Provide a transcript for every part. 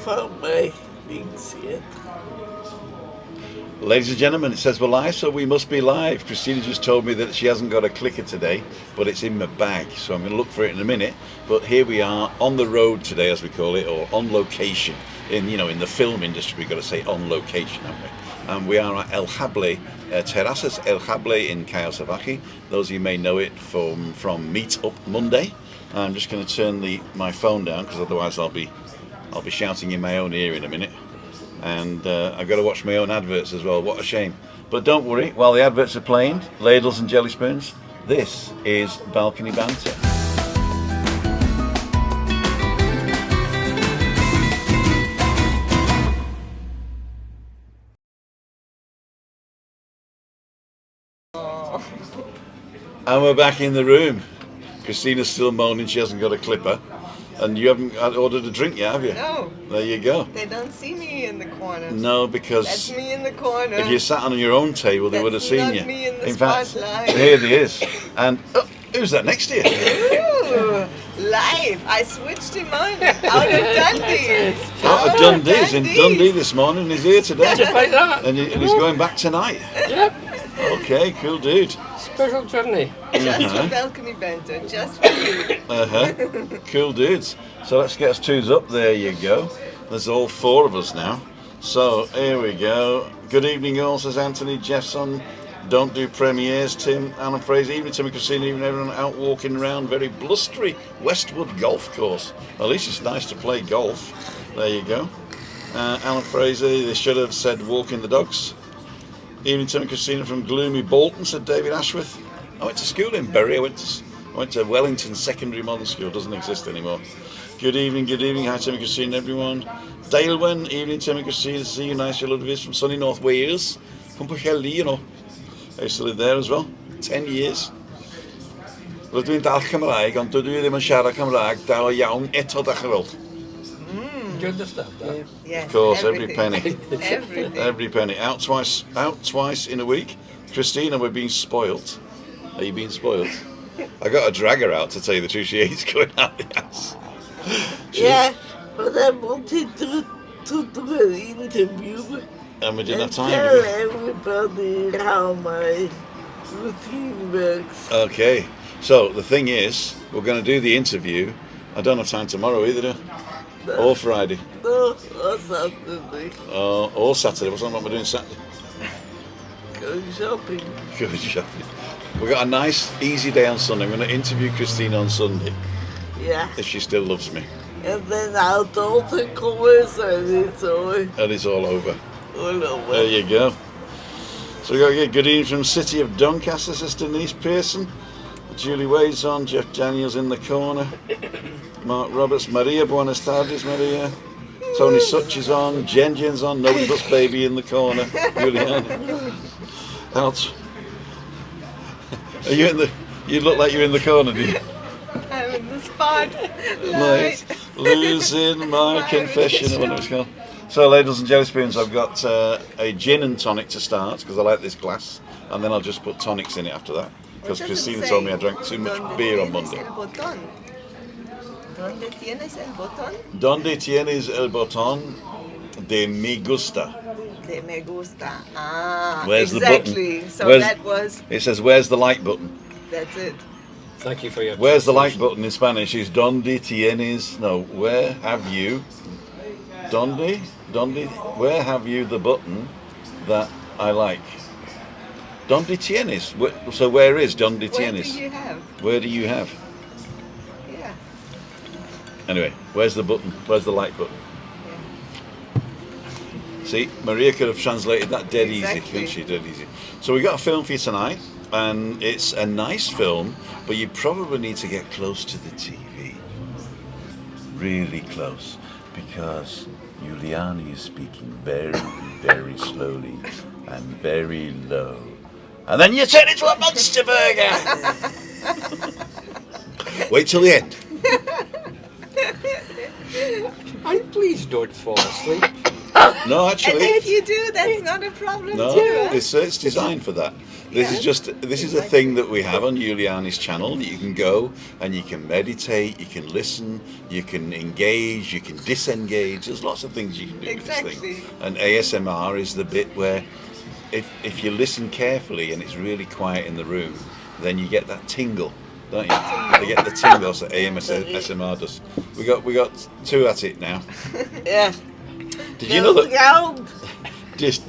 found my things yet. Ladies and gentlemen, it says we're live, so we must be live. Christina just told me that she hasn't got a clicker today, but it's in my bag, so I'm going to look for it in a minute. But here we are on the road today, as we call it, or on location. In the film industry, we've got to say on location, haven't we? And we are at El Hable, Terraces El Hable in Callao Salvaje. Those of you may know it from Meet Up Monday. I'm just going to turn my phone down because otherwise I'll be shouting in my own ear in a minute. And I've got to watch my own adverts as well. What a shame. But don't worry, while the adverts are playing, ladles and jelly spoons, this is Balcony Banter. And we're back in the room. Christina's still moaning she hasn't got a clipper. And you haven't ordered a drink yet, have you? No. There you go. They don't see me in the corner. No, because that's me in the corner. If you sat on your own table, they would have seen you. Me in the fact, spotlight. here he is. And who's that next to you? Ooh, live. I switched him on out of Dundee. Out of Dundee. He's in Dundee this morning. He's here today. And he's going back tonight. Yep. Okay, cool dude. Special journey. Just for Balcony Banter, just for you. Cool dudes. So let's get us twos up. There you go. There's all four of us now. So here we go. Good evening all, says Anthony Jeffson. Don't do premieres, Tim. Alan Fraser. Evening, Tim and Christina. Even everyone out walking around very blustery Westwood golf course. At least it's nice to play golf. There you go. Alan Fraser. They should have said walking the dogs. Evening, Tim and Christina from gloomy Bolton, said David Ashworth. I went to school in Bury. I went to Wellington Secondary Modern School. Doesn't exist anymore. Good evening. Hi, Tim and Christina, everyone. Dalewen, evening, Tim and Christina. See you, nice your love from sunny North Wales. From Pwllheli, I used to live there as well. 10 years. Rydw dwi'n dal Cymraeg, ond dydw I ddim yn siarad Cymraeg dal iawn eto dach chi weld. Do you understand that? Yes, of course, everything. every penny. Everything. Every penny. Out twice in a week. Christina, we're being spoilt. Are you being spoilt? I got to drag her out to tell you the truth. She hates going out the house. Yeah, but I wanted to do an interview. And we didn't have time. Tell everybody how my routine works. Okay. So the thing is, we're going to do the interview. I don't have time tomorrow either, do I? Or Friday. No, or Saturday. Or Saturday. What's what we're doing Saturday? Go shopping. Go shopping. We've got a nice, easy day on Sunday. I'm going to interview Christina on Sunday. Yeah. If she still loves me. And then out all the colours and it's all over. All over. There you go. So we got to get good evening from City of Doncaster, Sister Denise Pearson. Julie Wade's on, Jeff Daniels in the corner. Mark Roberts, Maria, buenas tardes, Maria. Tony Such is on, Jen's on, nobody but baby in the corner. Juliane. Out. Are you in the? You look like you're in the corner, do you? I'm in the spot. Nice. Losing my confession, or whatever it's called. So, ladles and jelly spoons, I've got a gin and tonic to start because I like this glass, and then I'll just put tonics in it after that. Because Christina told me I drank too much beer on Monday. ¿Dónde tienes el botón? ¿Dónde tienes el botón de me gusta? De me gusta. Ah, where's exactly. The button? So that was... It says, where's the like button? That's it. Thank you for your... Where's the like button in Spanish? Is ¿Dónde tienes... No, where have you... ¿Dónde? Where have you the button that I like? ¿Dónde tienes? So where is ¿Dónde tienes? Where do you have? Where do you have? Yeah. Anyway, where's the button? Where's the like button? Yeah. See, Maria could have translated that dead Exactly. easy, couldn't she? Dead easy. So we got a film for you tonight, and it's a nice film, but you probably need to get close to the TV. Really close, because Juliane is speaking very, very slowly and very low. And then you turn into a monster burger! Wait till the end. And please don't fall asleep. No, And actually, if you do, that's not a problem no, too. Huh? it's designed for that. This is a thing that we have on Juliane's channel that you can go and you can meditate, you can listen, you can engage, you can disengage. There's lots of things you can do with this Exactly. thing. And ASMR is the bit where if you listen carefully and it's really quiet in the room, then you get that tingle, don't you? You get the tingles that ASMR does. We got two at it now. Yeah. Did you know that? Sound.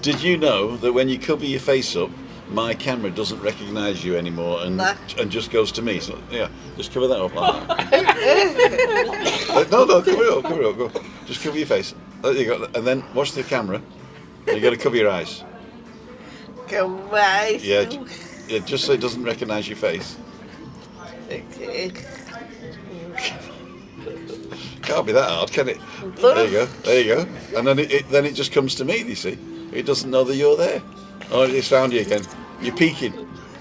Did you know that when you cover your face up, my camera doesn't recognise you anymore and Nah. just goes to me? So yeah, just cover that up. Like that. No, cover it up, go. Just cover your face. There you go. And then watch the camera. You got to cover your eyes. Come on. Yeah, just so it doesn't recognise your face. Okay. Can't be that hard, can it? There you go. And then it just comes to me. You see, it doesn't know that you're there. Oh, it's found you again. You're peeking.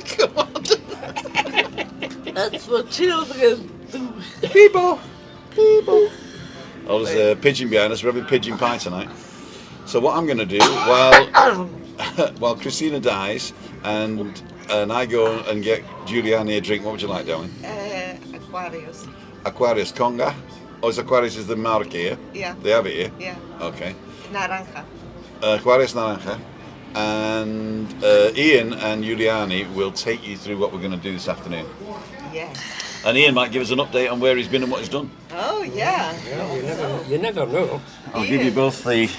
Come on. That's what children do. People. Oh, there's a pigeon behind us. We're having pigeon pie tonight. So what I'm going to do while Christina dies and I go and get Juliane a drink, what would you like, darling? Aquarius. Aquarius Conga. Oh, Aquarius is the marque here? Yeah. They have it here? Yeah. Okay. Naranja. Aquarius Naranja. And Ian and Juliane will take you through what we're going to do this afternoon. Yeah. And Ian might give us an update on where he's been and what he's done. Oh yeah. Yeah, you never know. I'll give you both the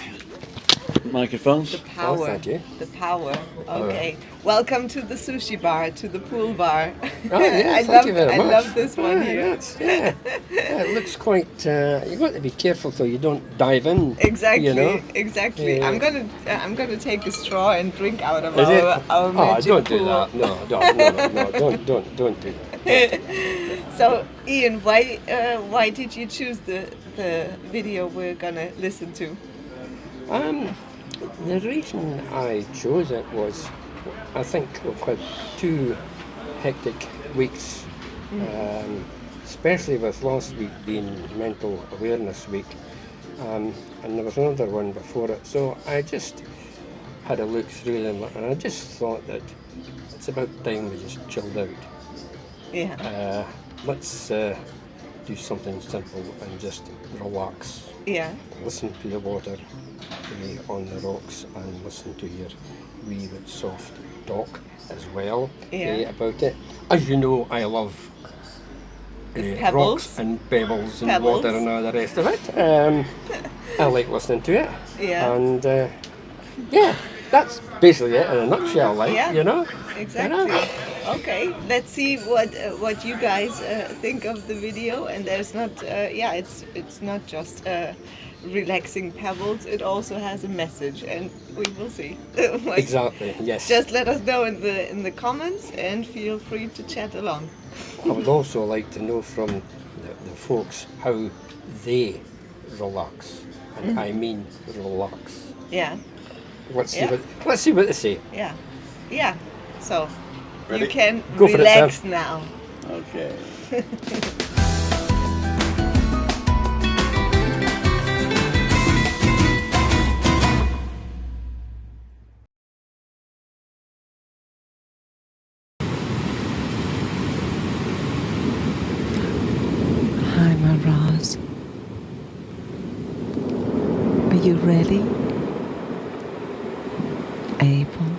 microphones. The power. Oh, thank you. The power. Okay. Welcome to the sushi bar, to the pool bar. Oh, yeah, I thank you very I much. love this one here. Yeah, it looks quite. You've got to be careful so you don't dive in. Exactly. You know? Exactly. Yeah. I'm gonna take a straw and drink out of Is it? our magic don't pool. do that. No, don't do that. So, Ian, why did you choose the video we're gonna listen to? The reason I chose it was, I think we've had 2 hectic weeks, especially with last week being Mental Awareness Week, and there was another one before it. So I just had a look through them, and I just thought that it's about time we just chilled out. Yeah. Let's do something simple and just relax. Yeah. Listen to the water on the rocks and listen to your wee bit soft talk as well about it. As you know, I love Pebbles. rocks and pebbles and Pebbles. water and all the rest of it. I like listening to it. Yeah. And yeah, that's basically it in a nutshell, like, Yeah. you know? Exactly. You know? Okay, let's see what you guys think of the video. And there's not, it's not just relaxing pebbles. It also has a message, and we will see. Exactly, yes. Just let us know in the comments, and feel free to chat along. I would also like to know from the folks how they relax, and I mean relax. Yeah, Let's see Yeah. let's see what they say. yeah, yeah. So Ready? you can Go for it, relax Sam. now. Okay. Hi, my Roz. Are you ready? Able?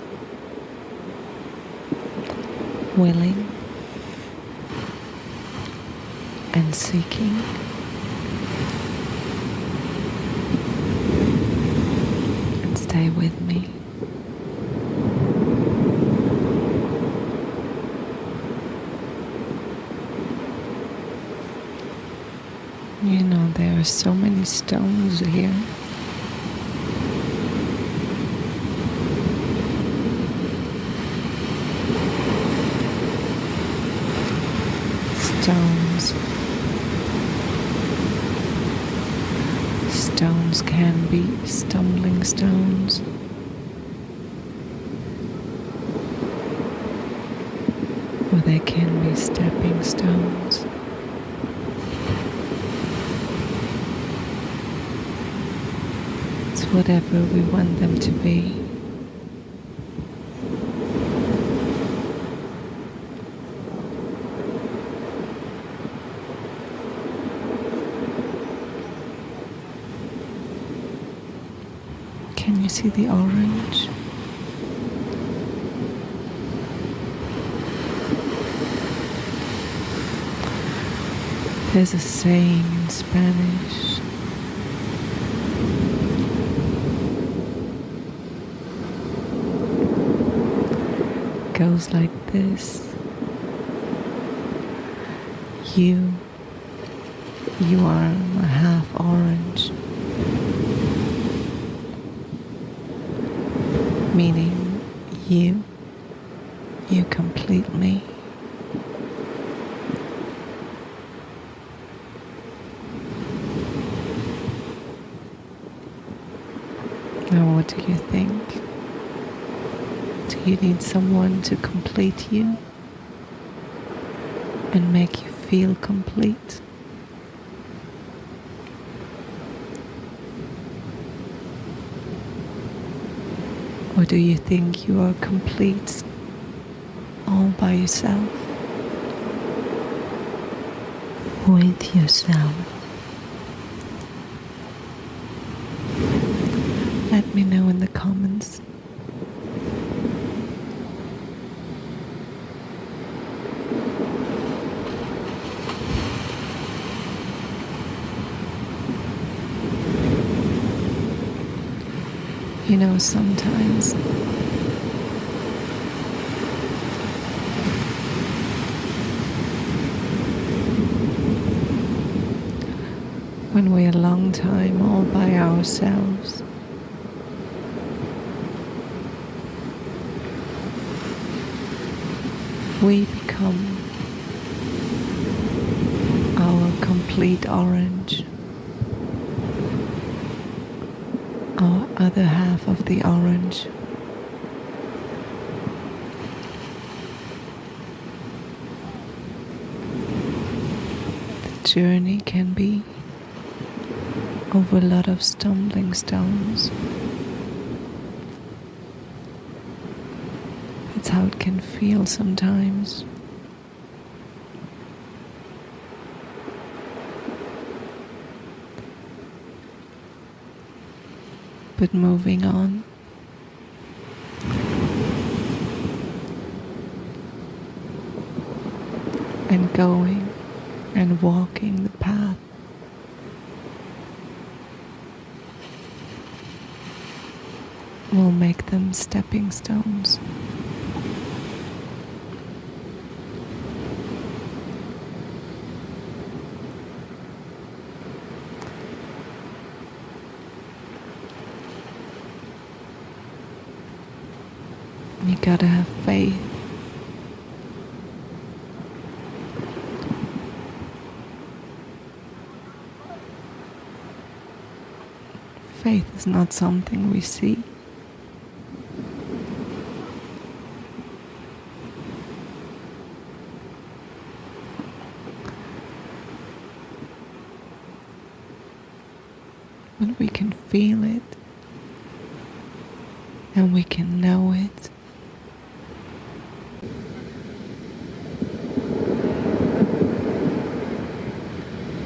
Willing? And seeking? And stay with me. You know, there are so many stones here. Stones. Stones can be stumbling stones. Or they can be stepping stones. It's whatever we want them to be. Can you see the orange? There's a saying in Spanish. It goes like this. You are a half orange. Meaning you complete me. Now what do you think? Do you need someone to complete you and make you feel complete? Or do you think you are complete all by yourself? With yourself. Let me know in the comments. You know, sometimes when we're a long time all by ourselves, we become our complete orange, our other half of the orange. The journey can be over a lot of stumbling stones. That's how it can feel sometimes. But moving on, and going and walking the path will make them stepping stones. You gotta have faith. Faith is not something we see. But we can feel it, and we can know it.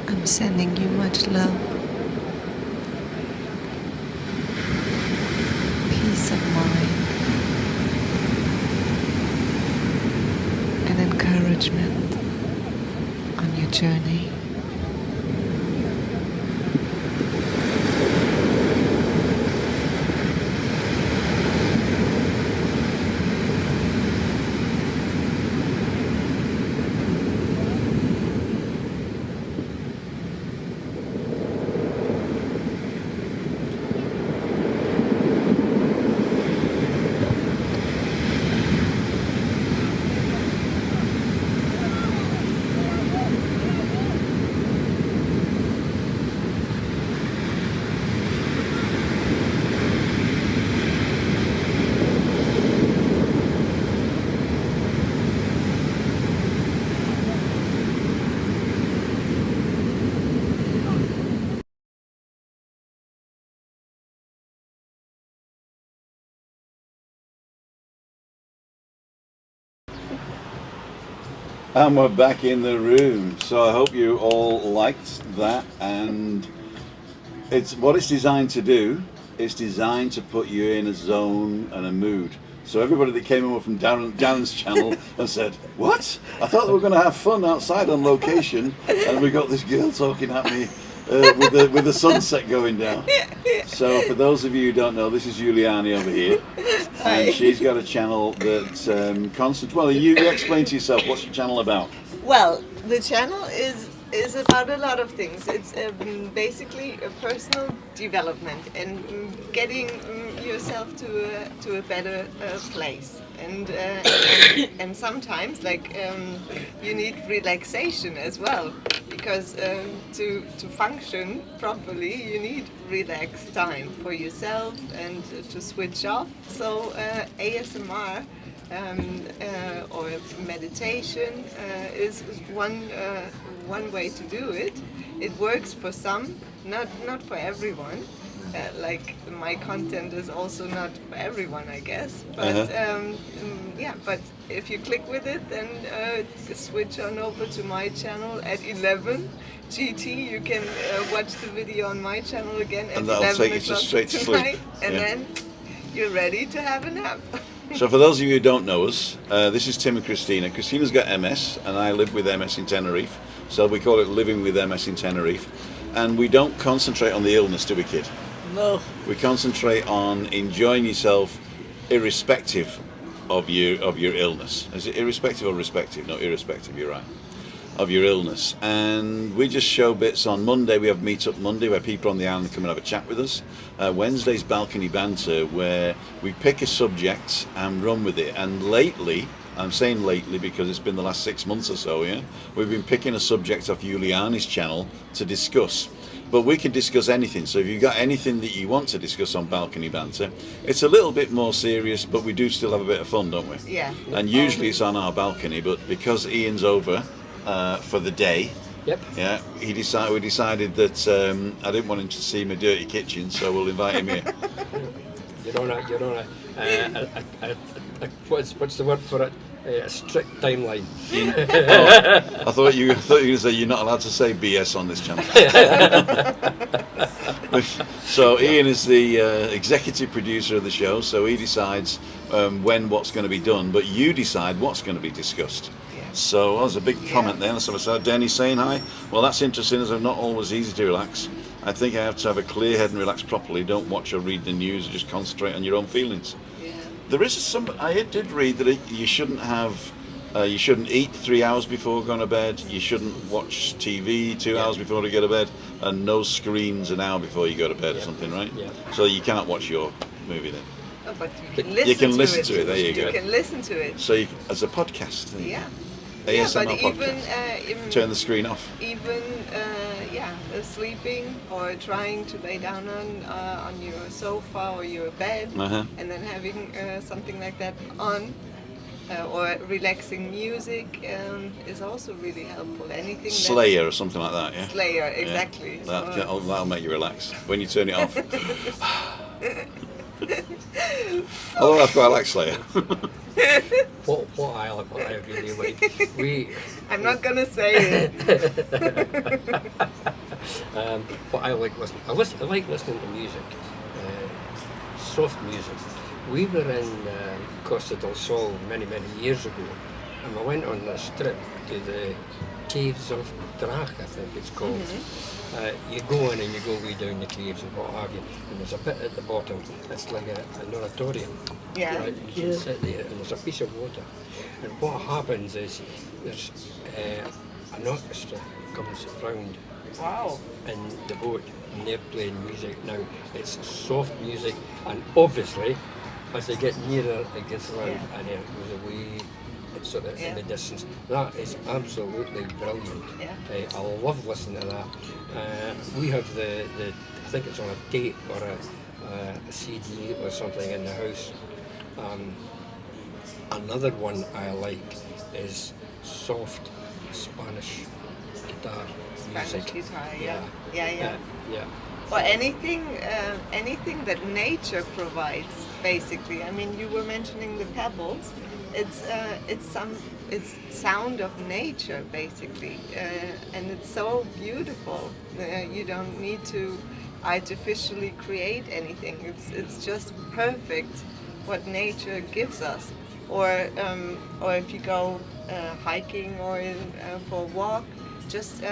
I'm sending you much love, peace of mind, and encouragement on your journey. And we're back in the room. So I hope you all liked that. And it's what it's designed to do. It's designed to put you in a zone and a mood. So everybody that came over from Darren's channel and said, "What? I thought we were going to have fun outside on location, and we got this girl talking at me with the sunset going down." So for those of you who don't know, this is Juliane over here, and she's got a channel that well, you explain to yourself, what's your channel about? Well, the channel is about a lot of things. It's basically a personal development and getting yourself to a better place. And sometimes you need relaxation as well, because to function properly you need relaxed time for yourself and to switch off. So ASMR or meditation is one way to do it. It works for some, not for everyone. Like my content is also not for everyone, I guess. But yeah, but if you click with it, then switch on over to my channel at 11 GT. You can watch the video on my channel again at 11 o'clock straight to tonight, sleep. and then you're ready to have a nap. So for those of you who don't know us, this is Tim and Christina. Christina's got MS, and I live with MS in Tenerife. So we call it Living with MS in Tenerife. And we don't concentrate on the illness, do we, kid? No. We concentrate on enjoying yourself irrespective of your illness. Is it irrespective or respective? No, irrespective, you're right. Of your illness. And we just show bits. On Monday we have Meet Up Monday, where people on the island come and have a chat with us. Wednesday's Balcony Banter, where we pick a subject and run with it. And lately, I'm saying lately because it's been the last 6 months or so, yeah, we've been picking a subject off Juliane's channel to discuss. But we can discuss anything, so if you've got anything that you want to discuss on Balcony Banter, it's a little bit more serious, but we do still have a bit of fun, don't we? Yeah. And usually it's on our balcony, but because Ian's over for the day, Yep. yeah, we decided that I didn't want him to see my dirty kitchen, so we'll invite him here. You're on what's the word for it? A strict timeline. I thought you were going to say you're not allowed to say BS on this channel. So Ian is the executive producer of the show, so he decides when what's going to be done, but you decide what's going to be discussed. So there's a big comment there. So I saw Denny saying hi. Well, that's interesting, as I'm not always easy to relax. I think I have to have a clear head and relax properly. Don't watch or read the news, just concentrate on your own feelings. There is I did read that you shouldn't eat 3 hours before going to bed. You shouldn't watch TV 2 hours before you go to bed, and no screens an hour before you go to bed or something, right? Yeah. So you cannot watch your movie then. Oh, but you can listen to it. There you go. You can listen to it. So as a podcast. Yeah. ASMR but podcast. even Turn the screen off. Even sleeping or trying to lay down on your sofa or your bed, and then having something like that on, or relaxing music is also really helpful. Anything Slayer or something like that, yeah. Slayer, exactly. Yeah. That'll make you relax when you turn it off. Although I quite like Slayer. what I really like, I'm not gonna say it. What I like listening, I like listening to music, soft music. We were in Costa del Sol many years ago, and I went on this trip to the Caves of Drach, I think it's called. You go in and you go way down the caves and what have you, and there's a bit at the bottom, it's like an oratorium. Yeah. Right? You can sit there and there's a piece of water. And what happens is there's an orchestra comes round in the boat and they're playing music. Now it's soft music, and obviously as they get nearer it gets loud and it goes away. Sort of in the distance. That is absolutely brilliant. I love listening to that. We have the I think it's on a tape or a CD or something in the house. Another one I like is soft Spanish guitar music. Spanish guitar, yeah. or anything that nature provides. Basically, I mean, you were mentioning the pebbles. It's sound of nature, basically, and it's so beautiful. You don't need to artificially create anything. It's just perfect what nature gives us. Or if you go hiking or for a walk, just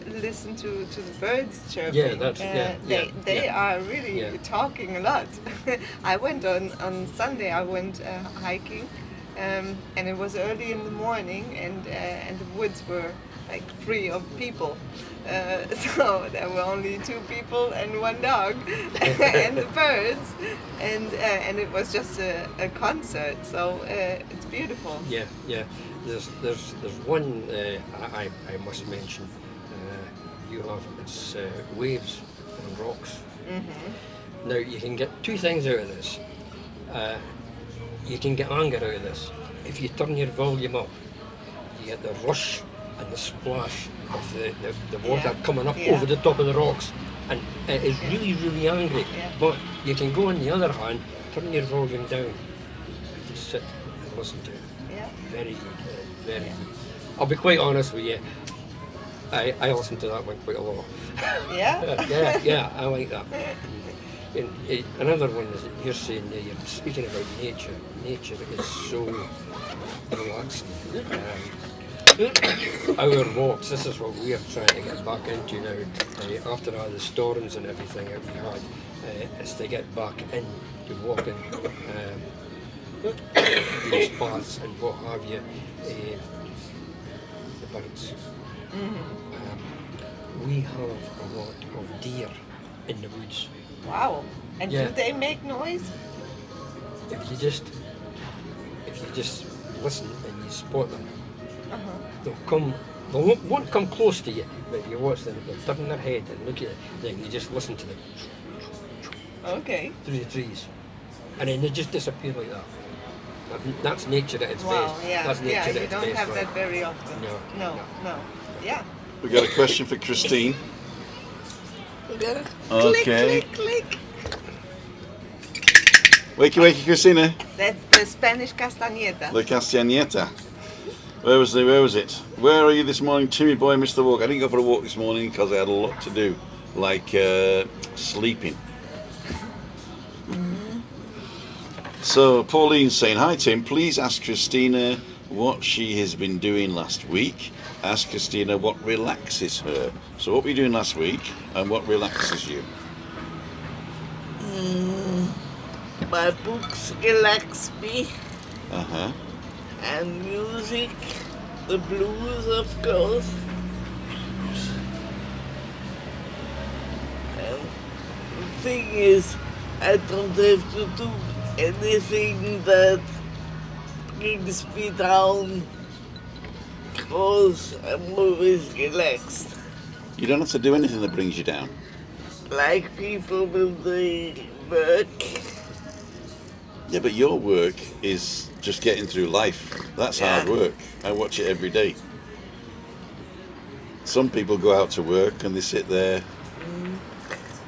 listen to the birds chirping. Yeah, that's They yeah. are really talking a lot. I went on Sunday. I went hiking, and it was early in the morning, and the woods were like free of people. So there were only 2 people and 1 dog, and the birds, and it was just a concert. So it's beautiful. Yeah, yeah. There's one I must mention. You have it's waves and rocks. Mm-hmm. Now you can get 2 things out of this. You can get anger out of this. If you turn your volume up, you get the rush and the splash of the water coming up over the top of the rocks, and it is really, really angry. Yeah. But you can go on the other hand, turn your volume down, and just sit and listen to it. Yeah. Very good, very good. I'll be quite honest with you, I listen to that one quite a lot. Yeah. yeah, I like that. And, another one is that you're saying there, you're speaking about nature. Nature is so relaxing. Our walks, this is what we are trying to get back into now, after all the storms and everything that we had, is to get back into walking these paths and what have you, the birds. We have a lot of deer in the woods. Wow. And Yeah. do they make noise? If you just listen and you spot them, they won't come close to you, but if you watch them, they'll turn their head and look at it, then you just listen to them Okay. through the trees, and then they just disappear like that. That's nature at its Wow. best. Yeah. That's nature Yeah. at You its don't best. have right? that very often. No. No. Yeah. We got a question for Christine. Okay. Okay. Click, click, click. Wakey, wakey, Christina. That's the Spanish castañeta. La Castañeta. Where was it? Where are you this morning, Timmy boy, Mr. Walk? I didn't go for a walk this morning because I had a lot to do, like sleeping. So Pauline's saying, hi Tim, please ask Christina what she has been doing last week. Ask Christina what relaxes her. So what were you doing last week and what relaxes you? My books relax me, Uh-huh. and music, the blues, of course. And the thing is, I don't have to do anything that brings me down, because I'm always relaxed. You don't have to do anything that brings you down. Like people when they work. Yeah, but your work is just getting through life. That's hard Yeah. work. I watch it every day. Some people go out to work and they sit there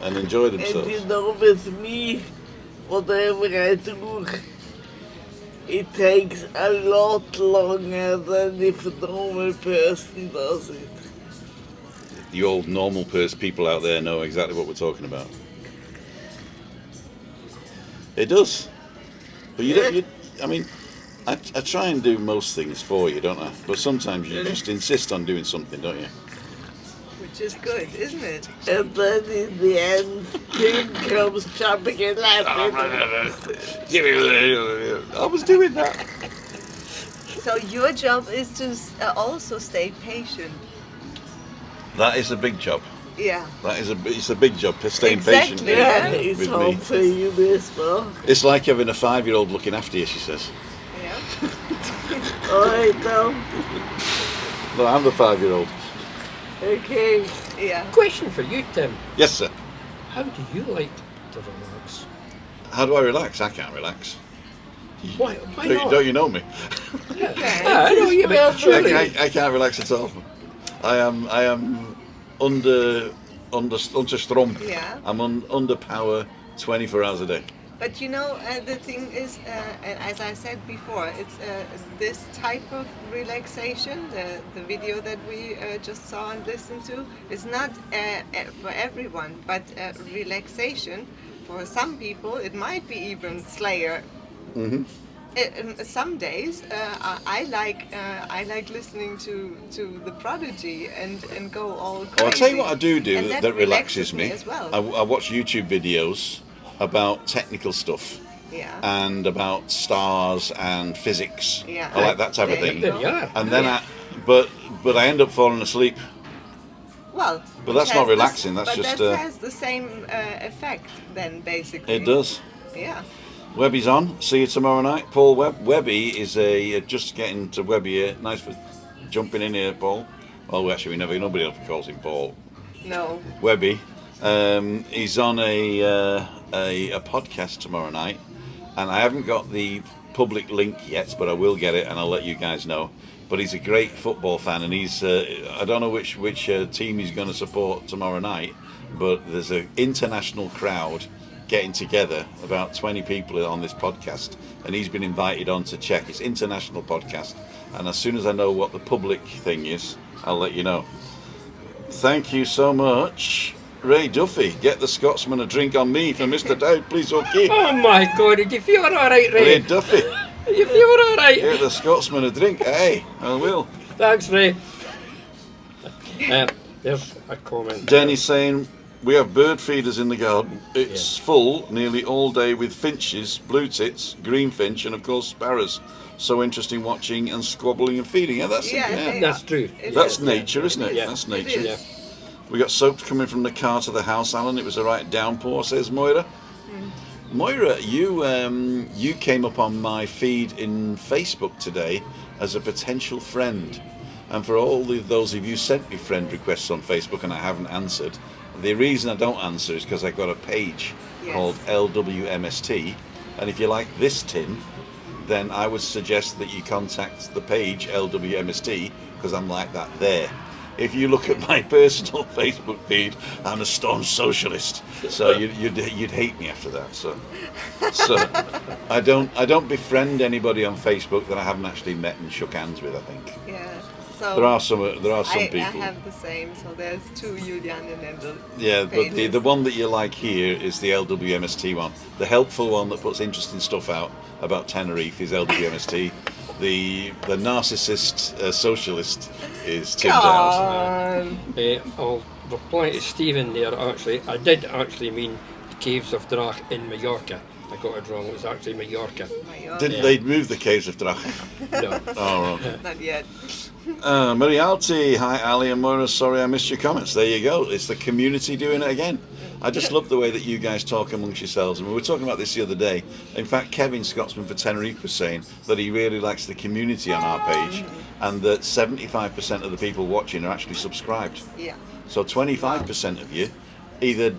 and enjoy And themselves. you know, with me, whatever I do, it takes a lot longer than if a normal person does it. The old normal people out there know exactly what we're talking about. It does. But you don't, I mean, I try and do most things for you, don't I? But sometimes you just insist on doing something, don't you? Which is good, isn't it? And then in the end, Tim comes jumping and laughing. I was doing that. So your job is to also stay patient. That is a big job. Yeah. It's a big job, staying Exactly. patient Yeah, with it's me. hard for you as well. It's like having a 5-year-old looking after you, she says. Yeah. Alright now, No, I'm the 5-year-old. okay. Yeah. Question for you, Tim. Yes, sir. How do you like to relax? How do I relax? I can't relax. Why not? Don't you know me? Yeah, I know you, but surely. I can't relax at all. I am under understromp. Yeah. I'm under power 24 hours a day. But you know, the thing is, and as I said before, it's this type of relaxation, the video that we just saw and listened to, is not for everyone, but relaxation for some people, it might be even Slayer. Hmm. Some days I like listening to the Prodigy and go all crazy. Oh, I'll tell you what I do And that relaxes me me. as well. I watch YouTube videos about technical stuff Yeah. and about stars and physics. Yeah. I like that type of There thing. you go. Yeah. And then but I end up falling asleep. Well, But which that's not has relaxing, This, that's but just, that has the same effect then, basically. It does. Yeah. Webby's on. See you tomorrow night. Paul Webby is just getting to Webby here. Nice for jumping in here, Paul. Well, actually, nobody else calls him Paul. No. Webby. He's on a podcast tomorrow night, and I haven't got the public link yet, but I will get it, and I'll let you guys know. But he's a great football fan, and he's I don't know which team he's going to support tomorrow night, but there's an international crowd getting together, about 20 people on this podcast, and he's been invited on to check. It's international podcast, and as soon as I know what the public thing is, I'll let you know. Thank you so much. Ray Duffy, get the Scotsman a drink on me for Mr. Dowd, please, okay. Oh my God, did you feel all right, Ray Ray? Duffy, You feel all right? get the Scotsman a drink. Hey, I will. Thanks, Ray. There's a comment. Denny's saying, we have bird feeders in the garden. It's full nearly all day with finches, blue tits, greenfinch, and of course sparrows. So interesting watching and squabbling and feeding. Yeah, that's Yeah, That's true. That's nature, isn't it? Yeah. That's nature. It Yeah. is. We got soaked coming from the car to the house, Alan. It was a right downpour, says Moira. Moira, you came up on my feed in Facebook today as a potential friend. And for all those of you sent me friend requests on Facebook and I haven't answered, the reason I don't answer is because I've got a page called LWMST. And if you like this tin, then I would suggest that you contact the page LWMST, because I'm like that there. If you look at my personal Facebook feed, I'm a staunch socialist, so you'd hate me after that. So I don't befriend anybody on Facebook that I haven't actually met and shook hands with. I think Yeah. So there are some I people. have the same. So there's two Juliane and Nendel. Yeah, but the one that you like here is the LWMST one. The helpful one that puts interesting stuff out about Tenerife is LWMST. The narcissist socialist is Tim Downs. I'll reply to Stephen there, actually. I did actually mean the Caves of Drach in Mallorca. I got it wrong. It was actually Mallorca. Didn't they move the Caves of Drach? No. Oh, right. Not yet. Marialti, hi Ali and Moira, sorry I missed your comments. There you go, it's the community doing it again. I just love the way that you guys talk amongst yourselves, and we were talking about this the other day. In fact, Kevin Scotsman for Tenerife was saying that he really likes the community on our page, and that 75% of the people watching are actually subscribed. Yeah. So 25% of you either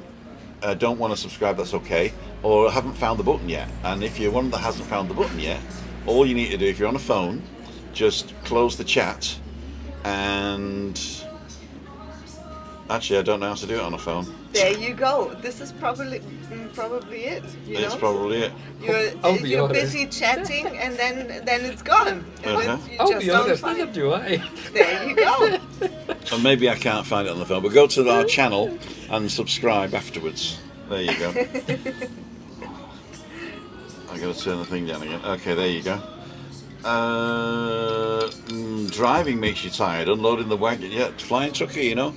don't want to subscribe, that's okay, or haven't found the button yet. And if you're one that hasn't found the button yet, all you need to do, if you're on a phone, just close the chat, and actually I don't know how to do it on a phone. There you go. This is probably it. It's probably it. You're busy chatting and then it's gone. Uh-huh. You I'll just be don't honest, find neither it. do I. There you go. And maybe I can't find it on the phone, but go to our channel and subscribe afterwards. There you go. I gotta turn the thing down again. Okay, there you go. Driving makes you tired. Unloading the wagon, yeah, flying trucker, you know.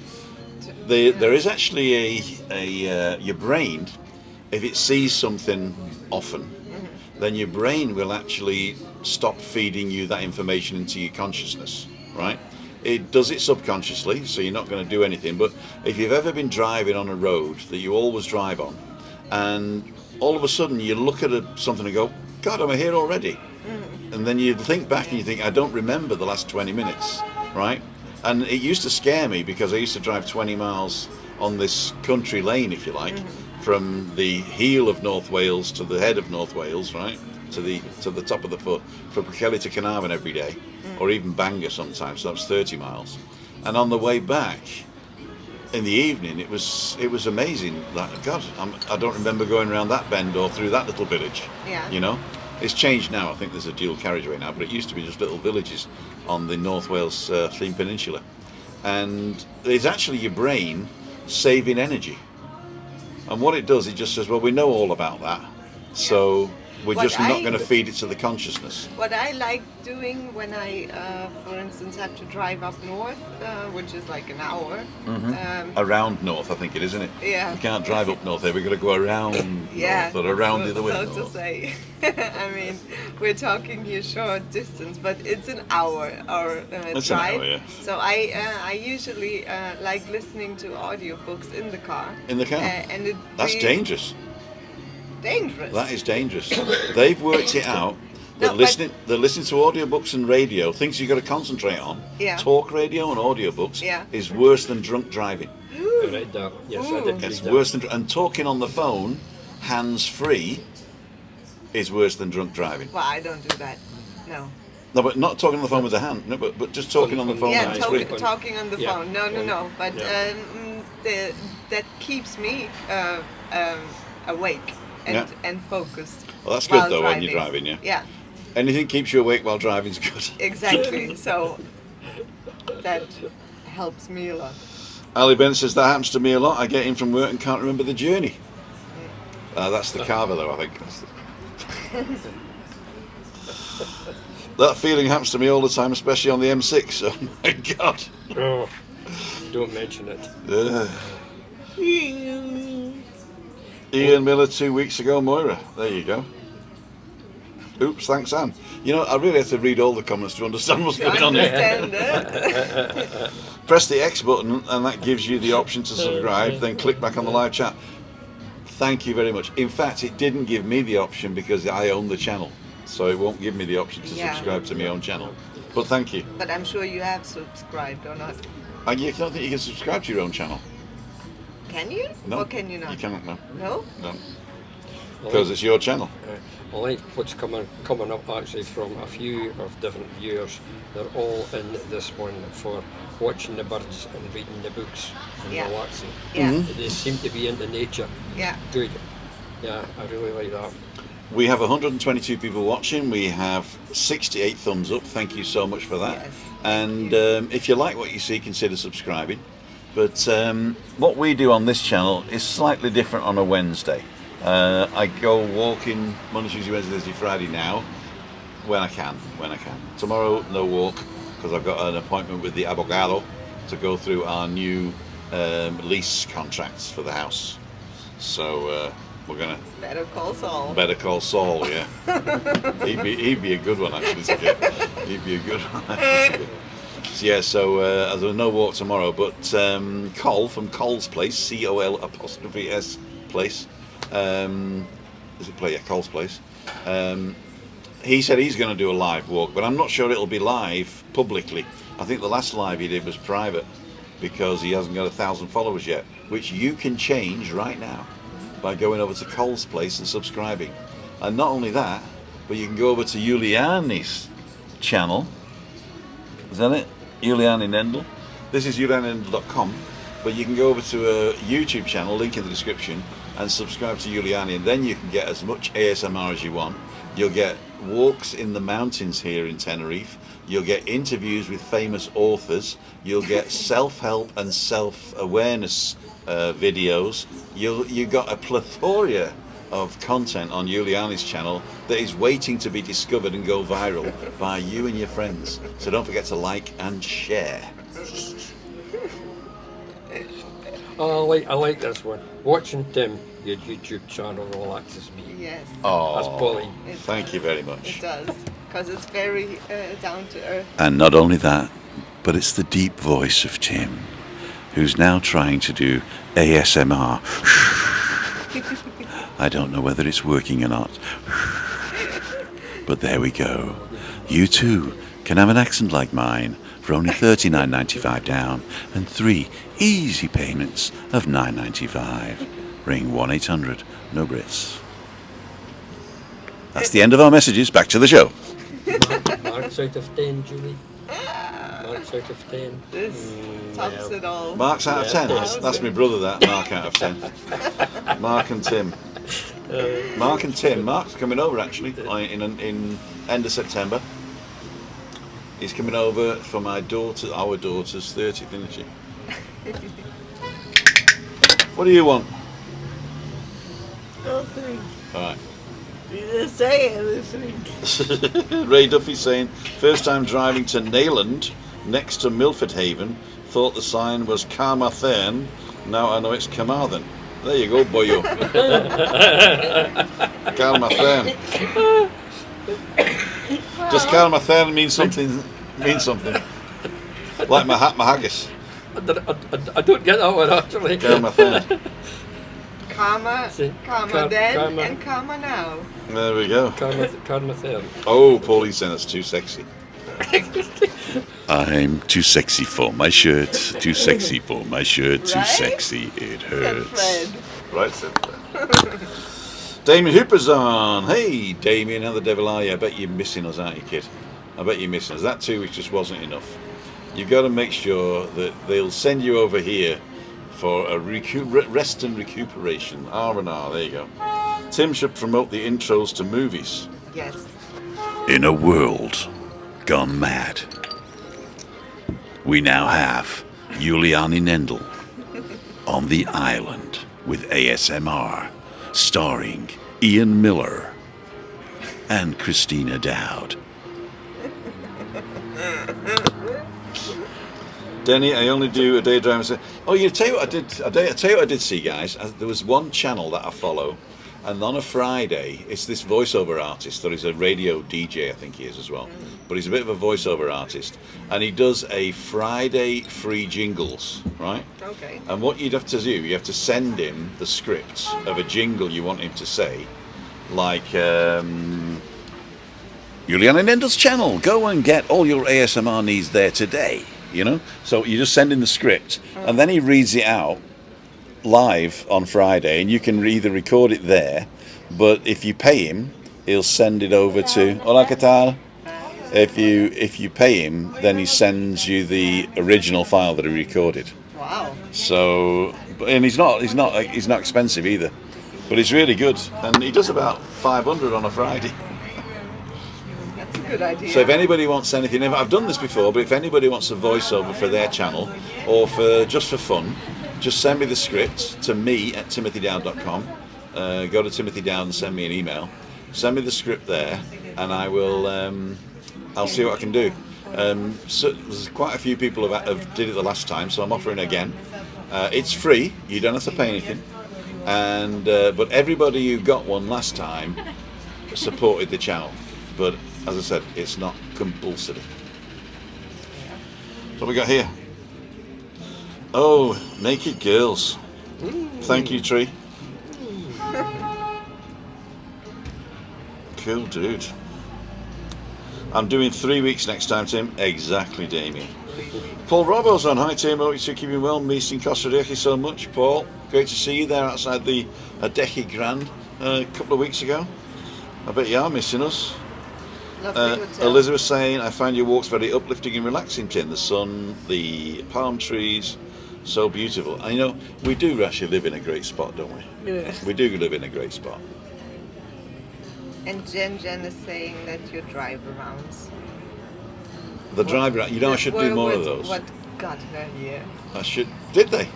There is actually your brain, if it sees something often, then your brain will actually stop feeding you that information into your consciousness, right? It does it subconsciously, so you're not going to do anything. But if you've ever been driving on a road that you always drive on, and all of a sudden you look at something and go, God, am I here already? And then you think back and you think, I don't remember the last 20 minutes, right? And it used to scare me because I used to drive 20 miles on this country lane, if you like, from the heel of North Wales to the head of North Wales, right? To the top of the foot, from Pwllheli to Carnarvon every day, or even Bangor sometimes, so that was 30 miles. And on the way back, in the evening, it was amazing. That God, I don't remember going around that bend or through that little village. Yeah. You know, it's changed now. I think there's a dual carriageway now, but it used to be just little villages on the North Wales Llŷn Peninsula, and it's actually your brain saving energy. And what it does, it just says, well, we know all about that, so we're What just not I- going to feed it to the consciousness. What I like doing when I, for instance, have to drive up north, which is like an hour. Around north, I think it is, isn't it? Yeah. We can't drive up north here. We've got to go around Yeah, north or around the other way. so to say. I mean, we're talking here short distance, but it's an hour or It's an drive. hour, yeah. So I usually like listening to audiobooks in the car. In the car. And it That's really dangerous. dangerous. That is dangerous. They've worked it out. They're No, but- listening to audiobooks and radio, things you've got to concentrate on. Yeah. Talk radio and audiobooks Yeah. is worse than drunk driving. I read that. Yes, I did read It's that. worse than and talking on the phone, hands free, is worse than drunk driving. Well, I don't do that. No. No, but not talking on the phone with the hand. No, but just talking on the phone. Yeah, hands free. talking on the Yeah. phone. No. But Yeah. that keeps me awake and focused. Well, that's good while though when you're driving, yeah. Yeah, Anything keeps you awake while driving's good. exactly. So that helps me a lot. Ali Bennett says that happens to me a lot. I get in from work and can't remember the journey. That's the Carver though, I think. That feeling happens to me all the time, especially on the M6. Oh my God. Oh, don't mention it. Ian Miller 2 weeks ago, Moira. There you go. Oops, thanks, Anne. You know, I really have to read all the comments to understand what's going on here. Understand that? Press the X button and that gives you the option to subscribe, then click back on the live chat. Thank you very much. In fact, it didn't give me the option because I own the channel. So it won't give me the option to Yeah. subscribe to my own channel. But thank you. But I'm sure you have subscribed or not. And you don't think you can subscribe to your own channel? Can you? No. Or can you not? You cannot, no. No? No. Because it's your channel. I like what's coming up actually from a few of different viewers. They're all in this one for watching the birds and reading the books and Yeah. relaxing. Yeah. Mm-hmm. They seem to be into nature. Yeah. Good. Yeah, I really like that. We have 122 people watching. We have 68 thumbs up. Thank you so much for that. Yes, And if you like what you see, consider subscribing. But what we do on this channel is slightly different on a Wednesday. I go walking Monday, Tuesday, Wednesday, Thursday, Friday now, when I can. Tomorrow, no walk, because I've got an appointment with the abogado to go through our new lease contracts for the house. So we're gonna Better call Saul. Better Call Saul, yeah. he'd be a good one actually to get. He'd be a good one. Yeah, so there's no walk tomorrow, but Col from Col's Place, COL' Place. Is it play? Yeah, Col's Place. He said he's going to do a live walk, but I'm not sure it'll be live publicly. I think the last live he did was private because he hasn't got 1,000 followers yet, which you can change right now by going over to Col's Place and subscribing. And not only that, but you can go over to Juliane's channel. Is that it? Juliane Nendel. This is julianenendel.com, but you can go over to a YouTube channel, link in the description, and subscribe to Juliane, and then you can get as much ASMR as you want. You'll get walks in the mountains here in Tenerife. You'll get interviews with famous authors. You'll get self-help and self-awareness videos. You got a plethora of content on Juliane's channel that is waiting to be discovered and go viral by you and your friends. So don't forget to like and share. Oh, I like this one. Watching Tim, your YouTube channel relaxes me. Yes. That's Oh, Pauline. thank you very much. It does. Because it's very down to earth. And not only that, but it's the deep voice of Tim, who's now trying to do ASMR. I don't know whether it's working or not. But there we go. You too can have an accent like mine for only $39.95 down and 3 easy payments of $9.95. Ring 1-800-NO-BRITS. That's the end of our messages. Back to the show. Marks out of 10, Julie. Marks Marks out of 10. This tops it all. Mark's out of 10. That's my brother. That Mark out of 10. Mark and Tim. Mark and Tim. Mark's coming over actually in end of September. He's coming over for our daughter's 30th, isn't she? What do you want? Nothing. All right. You didn't say anything. Ray Duffy's saying, first time driving to Neyland, next to Milford Haven, thought the sign was Carmarthen, now I know it's Carmarthen. There you go, boyo. Carmarthen. Does Carmarthen mean something? Like my haggis. I don't get that one actually. Carmarthen. Karma then, and karma now. There we go. Carmarthen. Oh, Pauline saying that's too sexy. I'm too sexy for my shirt. Too sexy for my shirt. Too Right? sexy, it hurts. Fred. Right, said Fred. Damien Hooper's on. Hey, Damien, how the devil are you? I bet you're missing us, aren't you, kid? I bet you're missing us. That 2 weeks just wasn't enough. You've got to make sure that they'll send you over here for a rest and recuperation. R&R, there you go. Tim should promote the intros to movies. Yes. In a world gone mad, we now have Juliane Nendel on the island with ASMR, starring Ian Millar and Christina Dowd. Denny, I only do a day drive. Oh, you tell you what I did see, guys. There was one channel that I follow, and on a Friday, it's this voiceover artist that is a radio DJ, I think he is as well. But he's a bit of a voiceover artist, and he does a Friday free jingles, right? Okay. And what you'd have to do, you have to send him the script of a jingle you want him to say, like Juliane Nendel's channel. Go and get all your ASMR needs there today. You know, so you just send in the script, and then he reads it out live on Friday, and you can either record it there, but if you pay him, he'll send it over to Hola, ¿qué tal? If you pay him, then he sends you the original file that he recorded. Wow. So, and he's not expensive either, but he's really good, and he does about 500 on a Friday. That's a good idea. So if anybody wants anything, I've done this before, but if anybody wants a voiceover for their channel or just for fun, just send me the script to me at timothydowd.com. Go to Timothy Dowd and send me an email. Send me the script there, and I will. I'll see what I can do. So there's quite a few people have did it the last time, so I'm offering again. It's free. You don't have to pay anything, and but everybody who got one last time supported the channel. But as I said, it's not compulsory. What we got here? Oh, naked girls. Thank you, Tree. Cool, dude. I'm doing 3 weeks next time, Tim. Exactly, Damien. Paul Robbo's on. Hi, Tim. Hope you're keeping well. Missing Costa Rica so much, Paul. Great to see you there outside the Adeje Grand a couple of weeks ago. I bet you are missing us. Elizabeth saying, I find your walks very uplifting and relaxing, Tim. The sun, the palm trees, so beautiful. And you know, we do actually live in a great spot, don't we? Yeah. We do live in a great spot. And Jen is saying that you drive arounds. The driver, you know, I should do more of those. What got her here? I should. Did they?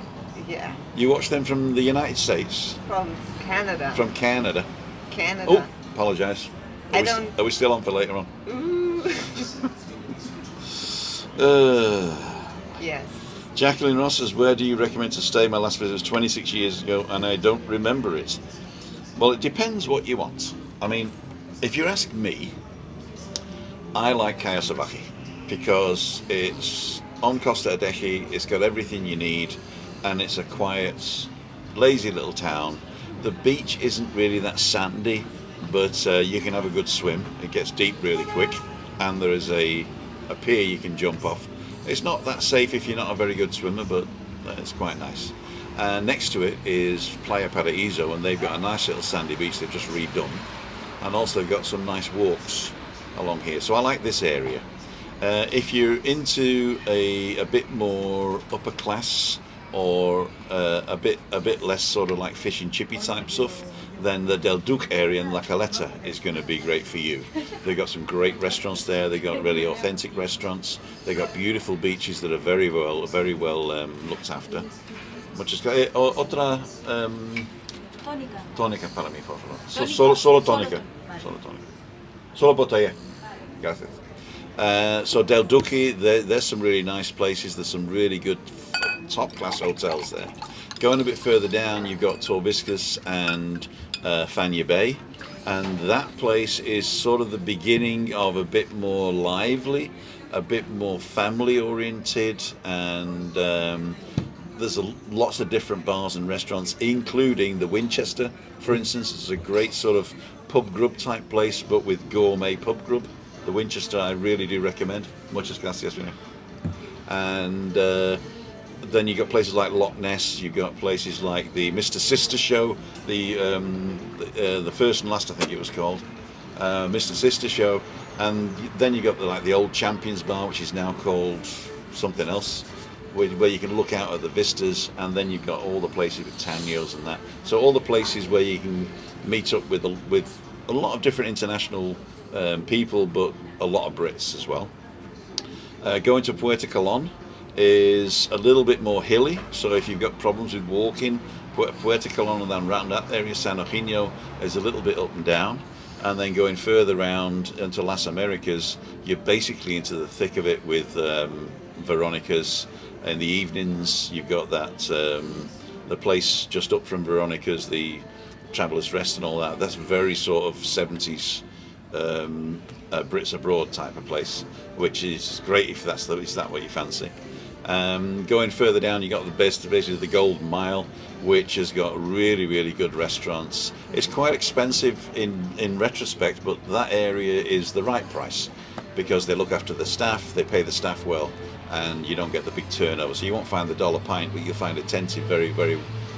Yeah. You watched them from the United States? From Canada. From Canada. Canada. Oh, apologise. Are we still on for later on? Ooh. Yes. Jacqueline Ross says, where do you recommend to stay? My last visit was 26 years ago and I don't remember it. Well, it depends what you want. I mean, if you ask me, I like Callao Salvaje because it's on Costa Adeje, it's got everything you need, and it's a quiet, lazy little town. The beach isn't really that sandy, but you can have a good swim. It gets deep really quick, and there is a pier you can jump off. It's not that safe if you're not a very good swimmer, but it's quite nice. Next to it is Playa Paraíso, and they've got a nice little sandy beach they've just redone, and also got some nice walks along here. So I like this area. If you're into a bit more upper class or a bit less sort of like fish and chippy type stuff, then the Del Duque area in La Caleta is going to be great for you. They've got some great restaurants there. They've got really authentic restaurants. They've got beautiful beaches that are very well looked after. Muchas gracias. Otra tónica para mí, por favor. Solo tónica. Solo tónica. Solo botella. Gracias. So Del Duque, there's some really nice places. There's some really good top-class hotels there. Going a bit further down, you've got Torbiscus and Fania Bay, and that place is sort of the beginning of a bit more lively, a bit more family-oriented, and there's lots of different bars and restaurants, including the Winchester, for instance. It's a great sort of pub grub type place, but with gourmet pub grub. The Winchester I really do recommend. Muchas gracias. And then you've got places like Loch Ness. You've got places like the Mr. Sister Show, the first and last I think it was called, Mr. Sister Show. And then you've got the old Champions Bar, which is now called something else, where you can look out at the vistas. And then you've got all the places with Tanyos and that. So all the places where you can meet up with a lot of different international people, but a lot of Brits as well. Going to Puerto Colón is a little bit more hilly, so if you've got problems with walking, Puerto Colón and then around that area, San Eugenio, is a little bit up and down. And then going further around into Las Americas, you're basically into the thick of it with Veronica's. In the evenings, you've got that the place just up from Veronica's, the Traveller's Rest and all that. That's very sort of 70s Brits abroad type of place, which is great if that's what you fancy. Going further down, you got basically the Golden Mile, which has got really good restaurants. It's quite expensive in retrospect, but that area is the right price because they look after the staff, they pay the staff well, and you don't get the big turnover. So you won't find the dollar pint, but you'll find attentive, very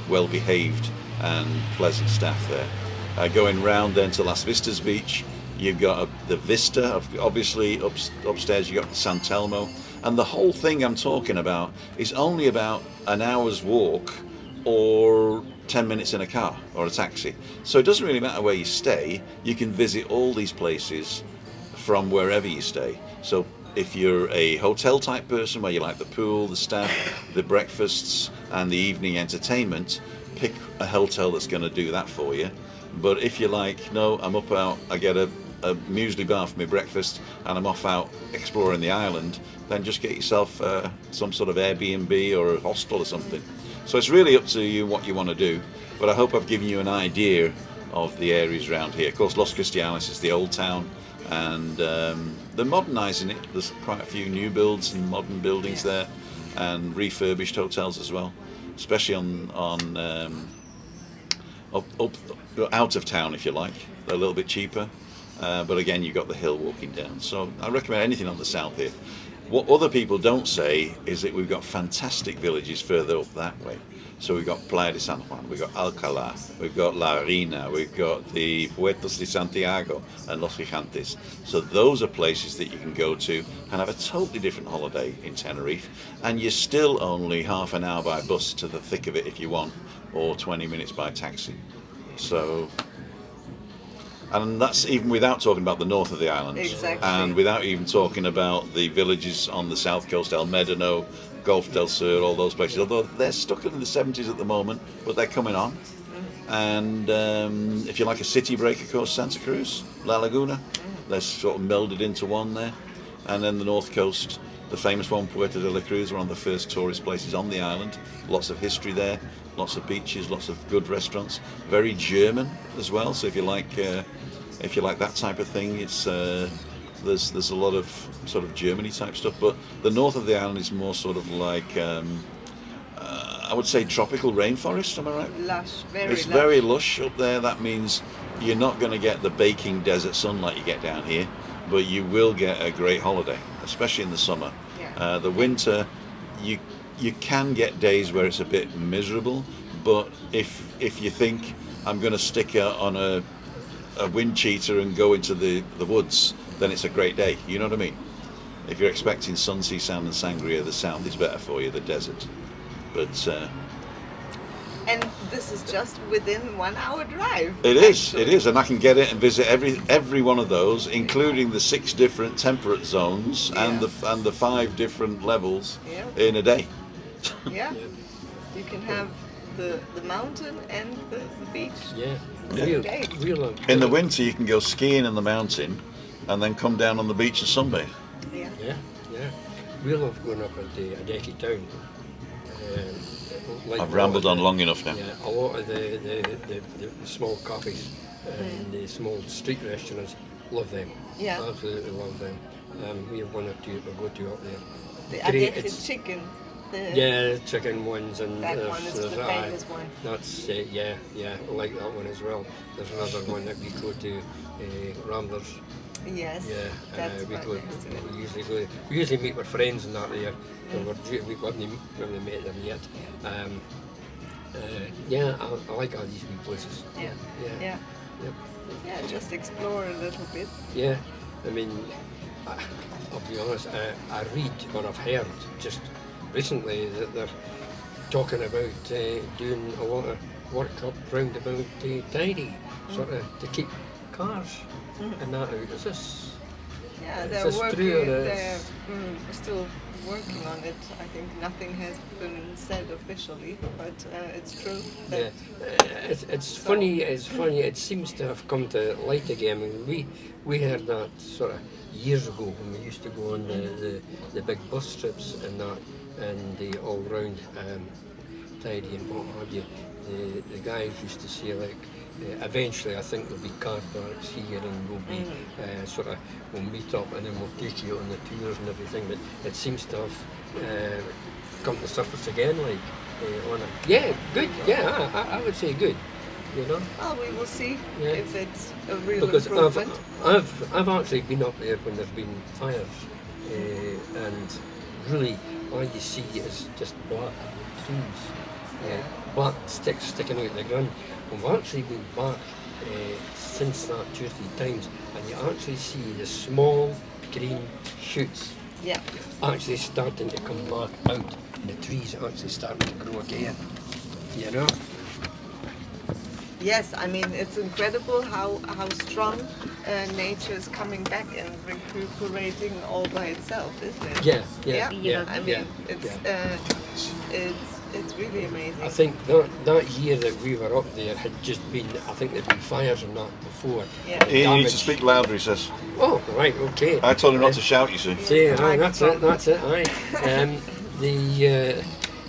well behaved and pleasant staff there. Going round then to Las Vistas Beach, you've got the Vista, obviously upstairs you've got the San Telmo, and the whole thing I'm talking about is only about an hour's walk or 10 minutes in a car or a taxi. So it doesn't really matter where you stay, you can visit all these places from wherever you stay. So if you're a hotel type person where you like the pool, the staff, the breakfasts and the evening entertainment, pick a hotel that's going to do that for you. But if you're like, no, I'm up out, I get a muesli bar for my breakfast and I'm off out exploring the island, then just get yourself some sort of Airbnb or a hostel or something. So it's really up to you what you want to do, but I hope I've given you an idea of the areas around here. Of course, Los Cristianos is the old town, and they're modernising it. There's quite a few new builds and modern buildings there, and refurbished hotels as well, especially on up out of town, if you like. They're a little bit cheaper, but again, you've got the hill walking down. So I recommend anything on the south here. What other people don't say is that we've got fantastic villages further up that way. So we've got Playa de San Juan, we've got Alcalá, we've got La Harina, we've got the Puertos de Santiago and Los Gigantes. So those are places that you can go to and have a totally different holiday in Tenerife, and you're still only half an hour by bus to the thick of it if you want, or 20 minutes by taxi. So, and that's even without talking about the north of the island. Exactly. And without even talking about the villages on the south coast, El Médano, Golf del Sur, all those places. Although they're stuck in the 70s at the moment, but they're coming on. And if you like a city break, of course, Santa Cruz, La Laguna, they're sort of melded into one there. And then the north coast, the famous one, Puerto de la Cruz, one of the first tourist places on the island. Lots of history there, lots of beaches, lots of good restaurants. Very German as well. So if you like that type of thing, it's there's a lot of sort of Germany type stuff. But the north of the island is more sort of like I would say tropical rainforest. Am I right? Lush, It's very lush up there. That means you're not going to get the baking desert sunlight you get down here, but you will get a great holiday, especially in the summer. Yeah. The winter, you can get days where it's a bit miserable, but if you think I'm going to stick on a wind cheater and go into the woods, then it's a great day. You know what I mean? if you're expecting sun, sea, sand and sangria, the south is better for you, the desert. But And this is just within 1 hour drive. it is, and I can get it and visit every one of those, including the 6 different temperate zones and the 5 different levels in a day. Yeah. You can have the mountain and the beach. Yeah. Okay. Real, In the winter, you can go skiing in the mountain, and then come down on the beach and sunbathe. Yeah. Yeah. We love going up into Adeki town. Like I've rambled on long enough now. Yeah, a lot of the small cafes and the small street restaurants, love them. Yeah. Absolutely love them. We have 1 or 2 that we go to up there. The Great, Adeki chicken. Yeah, chicken ones and That one is the famous one. That's yeah, I like that one as well. There's another one that we go to, Ramblers. Yes. Yeah, That's we right go. next to it. We usually meet with friends and that there. So we haven't met them yet. Yeah, I like all these wee places. Yeah. Yeah. Yeah, just explore a little bit. Yeah, I mean, I'll be honest, I read or I've heard just recently that they're talking about doing a lot of work up round about Tidy, sort of to keep cars and that out. Is this? Yeah, Is they're this working. true or They're still working on it. I think nothing has been said officially, but it's true. Yeah, it's funny. It's funny. It seems to have come to light again. I mean, we heard that sort of years ago when we used to go on the big bus trips and that, and the all round Tidy and what have you. The guys used to say like, eventually I think there'll be car parks here and we'll be we'll meet up and then we'll take you on the tours and everything. But it seems to have come to the surface again, like on a good. Yeah, I would say good. You know. Well, we will see Yeah. if it's a real Because improvement. I've actually been up there when there's been fires, and really all you see is just black trees, black sticks sticking out the ground. We've actually been back since that 2 or 3 times, and you actually see the small green shoots Yeah. actually starting to come back out, and the trees are actually starting to grow again. You know. Yes, I mean it's incredible how strong nature is coming back and recuperating all by itself, isn't it? Yeah. I mean it's really amazing. I think that year that we were up there had just been, I think there'd been fires and that before. Yeah. He needs to speak louder, he says. Oh, right, okay. I told him not to shout, you see. See, aye, that's it, aye.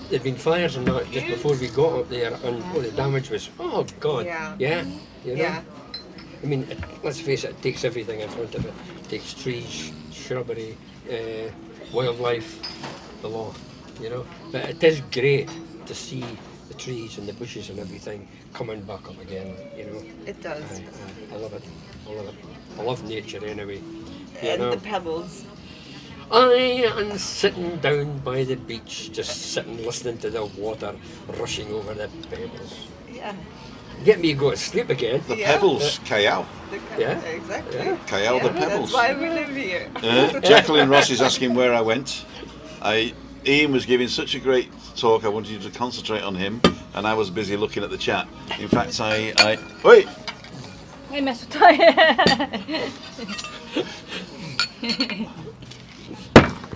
There'd been fires and that just before we got up there, and the damage was, oh God, Yeah. You know? I mean, let's face it takes everything in front of it. It takes trees, shrubbery, wildlife, the law, you know. But it is great to see the trees and the bushes and everything coming back up again, you know. It does. I love it. I love nature anyway. You And know. the pebbles. I am sitting down by the beach, just sitting listening to the water rushing over the pebbles. Yeah. Get me to go to sleep again. The pebbles, Callao. Yeah. Exactly. Yeah. Callao, the pebbles. That's why we live here. Jacqueline Ross is asking where I went. Ian was giving such a great talk, I wanted you to concentrate on him, and I was busy looking at the chat. In fact, wait! Hai messo togliere.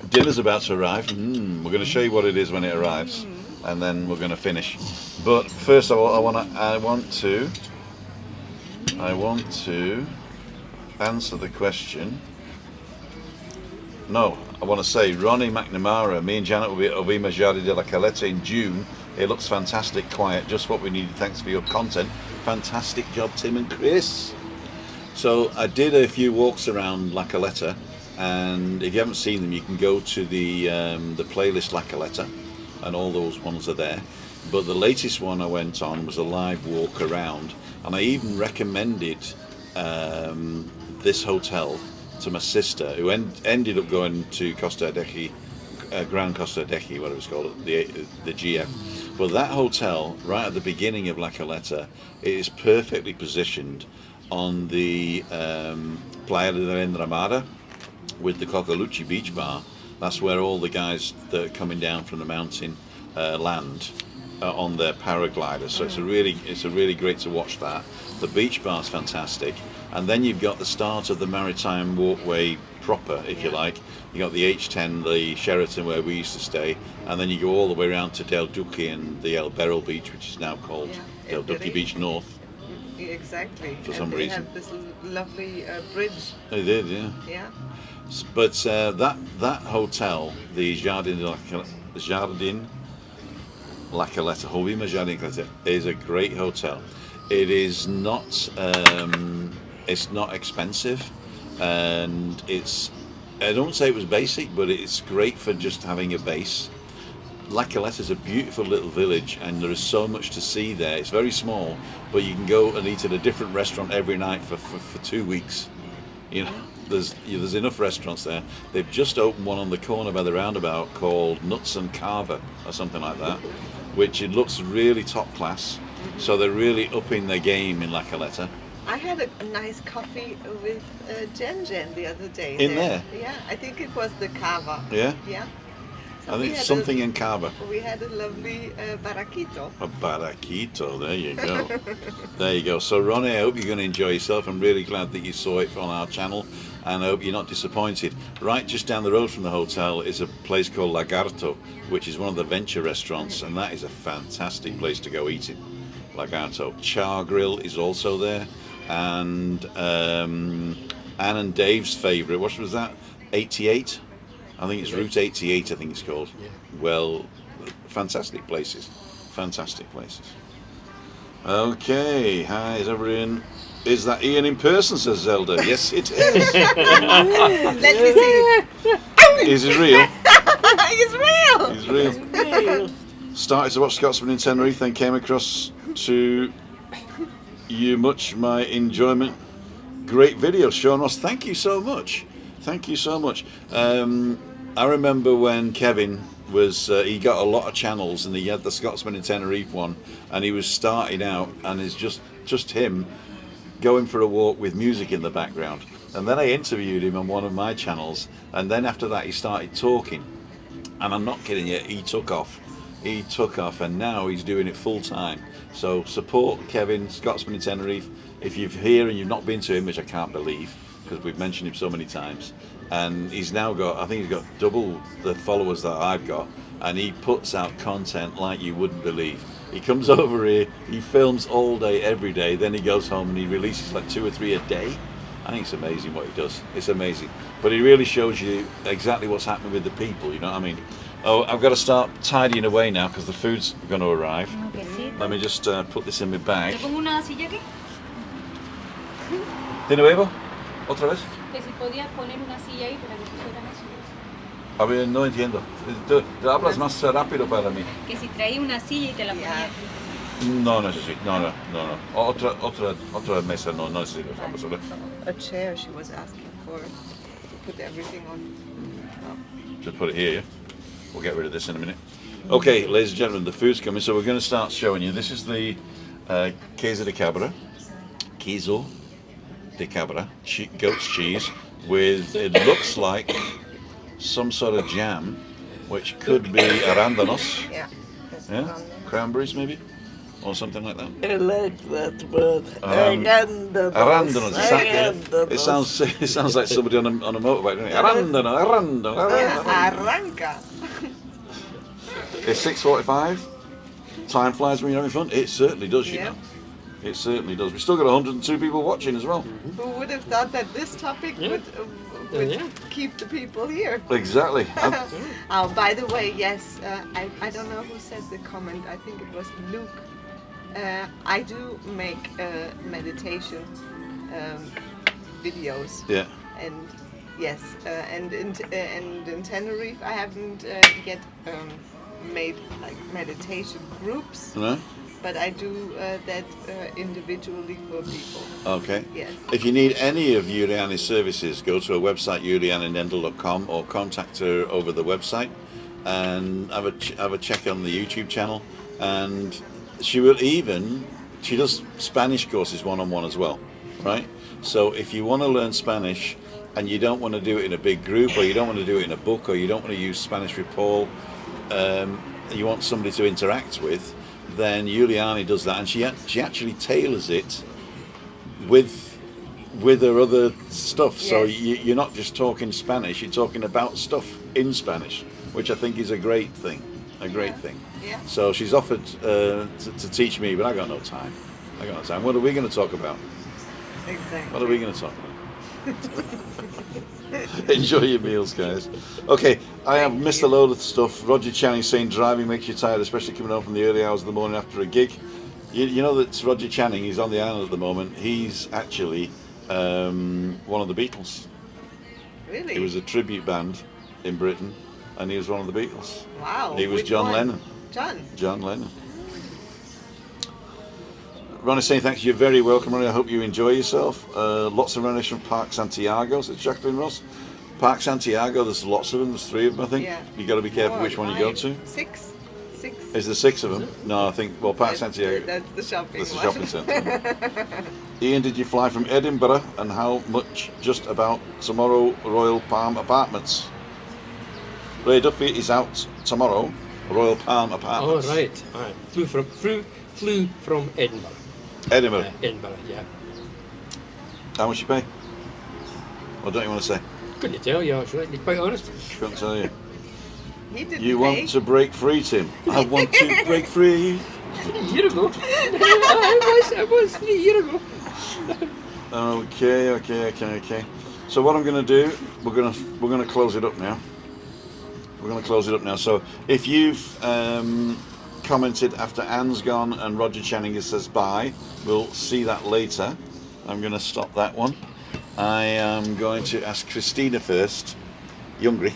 Dinner's about to arrive. We're going to show you what it is when it arrives, and then we're going to finish. But first of all, I want to answer the question. No, I want to say Ronnie McNamara, me and Janet will be at Ovima Jardí de la Caleta in June. It looks fantastic, quiet, just what we needed. Thanks for your content. Fantastic job, Tim and Chris. So I did a few walks around La Caleta, and if you haven't seen them, you can go to the playlist La Caleta, and all those ones are there. But the latest one I went on was a live walk around, and I even recommended this hotel to my sister, who ended up going to Costa Adeje, Gran Costa Adeje, what it was called, the GF. But that hotel, right at the beginning of La Caleta, it is perfectly positioned on the Playa de la Enramada, with the Cocaluchi Beach Bar. That's where all the guys that are coming down from the mountain land on their paragliders. So it's a really great to watch that. The beach bar's fantastic, and then you've got the start of the Maritime Walkway proper, if you like. You got the H10, the Sheraton where we used to stay, and then you go all the way around to Del Duque and the El Beryl Beach, which is now called Del Duque Beach North. Exactly. For some reason. They have this lovely bridge. They did, yeah. Yeah. But that hotel, the Jardin La Caleta, Hovima Jardin Caleta, is a great hotel. It is not it's not expensive, and I don't say it was basic, but it's great for just having a base. La Caleta is a beautiful little village, and there is so much to see there. It's very small, but you can go and eat at a different restaurant every night for 2 weeks. You know, there's enough restaurants there. They've just opened one on the corner by the roundabout called Nuts and Carver or something like that, which it looks really top class. So they're really upping their game in La Caleta. I had a nice coffee with Jen the other day. In there? Yeah, I think it was the Cava. Yeah? Yeah. So I we think had something in Carver. We had a lovely barraquito. A barraquito, there you go. There you go. So Ronnie, I hope you're going to enjoy yourself. I'm really glad that you saw it on our channel, and I hope you're not disappointed. Right just down the road from the hotel is a place called Lagarto, which is one of the venture restaurants, and that is a fantastic place to go eating. Lagarto. Char Grill is also there, and Anne and Dave's favourite, what was that? 88? I think it's Route 88, I think it's called. Yeah. Well, fantastic places. Fantastic places. Okay, hi, is everyone? Is that Ian in person, says Zelda? Yes, it is. Let me see. Is it real? It's real. He's real. Started to watch Scotsman in Tenerife, then came across to you much my enjoyment. Great video, Sean Ross. Thank you so much. Thank you so much. I remember when Kevin was, he got a lot of channels, and he had the Scotsman in Tenerife one, and he was starting out, and it's just him going for a walk with music in the background. And then I interviewed him on one of my channels, and then after that he started talking, and I'm not kidding you, he took off. He took off, and now he's doing it full time. So support Kevin, Scotsman in Tenerife. If you're here and you've not been to him, which I can't believe, because we've mentioned him so many times, and he's now got, I think he's got double the followers that I've got, and he puts out content like you wouldn't believe. He comes over here, he films all day, every day, then he goes home and he releases like 2 or 3 a day. I think it's amazing what he does. It's amazing. But he really shows you exactly what's happening with the people, you know what I mean? Oh, I've got to start tidying away now because the food's going to arrive. Let me just put this in my bag. ¿Le pongo una silla aquí? ¿De nuevo? ¿Otra vez? Que si podía poner una silla ahí para que pusieran eso. A ver, no entiendo. Tú hablas más rápido para mí. Que si traía una silla y te la ponía Yeah. aquí. No necesito. No. Otra mesa no necesito. A chair she was asking for. To put everything on. Just put it here, yeah? We'll get rid of this in a minute. Okay, ladies and gentlemen, the food's coming, so we're going to start showing you. This is the queso de cabra, goat's cheese, with, it looks like some sort of jam, which could be arándanos, Yeah. yeah? Cranberries maybe, or something like that. I like that word. Arándanos. Arándanos. It sounds like somebody on a motorbike, doesn't it? Arándanos. Yeah, arranca. It's 6:45. Time flies when you're having fun. It certainly does, you Yeah. know. It certainly does. We've still got 102 people watching as well. Who would have thought that this topic would keep the people here? Exactly. Oh, by the way, yes, I don't know who said the comment. I think it was Luke. I do make meditation videos. Yeah. And yes, and in Tenerife, I haven't yet made like meditation groups, No? but I do that individually for people. Okay. Yes. If you need any of Juliane's services, go to her website, julianenendel.com, or contact her over the website and have a check on the YouTube channel. And she does Spanish courses one-on-one as well, right? So if you want to learn Spanish, and you don't want to do it in a big group, or you don't want to do it in a book, or you don't want to use Spanish with Paul, you want somebody to interact with, then Juliane does that, and she actually tailors it with her other stuff. So Yes. you're not just talking Spanish, you're talking about stuff in Spanish, which I think is a great thing. Yeah. So she's offered to teach me, but I got no time. What are we going to talk about? Exactly. What are we going to talk about? Enjoy your meals, guys. Okay, I have missed a load of stuff. Roger Channing saying driving makes you tired, especially coming home from the early hours of the morning after a gig. You know that Roger Channing, he's on the island at the moment. He's actually one of the Beatles. Really? He was a tribute band in Britain, and he was one of the Beatles. Wow. He was which John one? Lennon. John Lennon. Ronnie saying thanks, you're very welcome, Ronnie. I hope you enjoy yourself. Lots of runners from Park Santiago, says Jacqueline Ross. Park Santiago, there's lots of them, there's 3 of them, I think. Yeah. You got to be careful 4, which one you go 5, to. 6. Is there 6 of them? No, I think, well, Park Santiago, That's the shopping that's the one. shopping centre. Ian, did you fly from Edinburgh, and how much just about tomorrow, Royal Palm Apartments? Ray Duffy is out tomorrow, Royal Palm Oh, Apartments. right. Flew from Edinburgh. Edinburgh. Edinburgh, yeah. How much you pay? Or don't you want to say? Couldn't tell you, actually, to be quite honest. Couldn't tell you. He didn't You pay. want to break free, Tim? I want to break free. A year ago. I was 3 years ago. Okay. So what I'm going to do, we're going to close it up now. So if you've commented after Anne's gone and Roger Channing says bye, we'll see that later. I'm going to stop that one. I am going to ask Christina first. You hungry?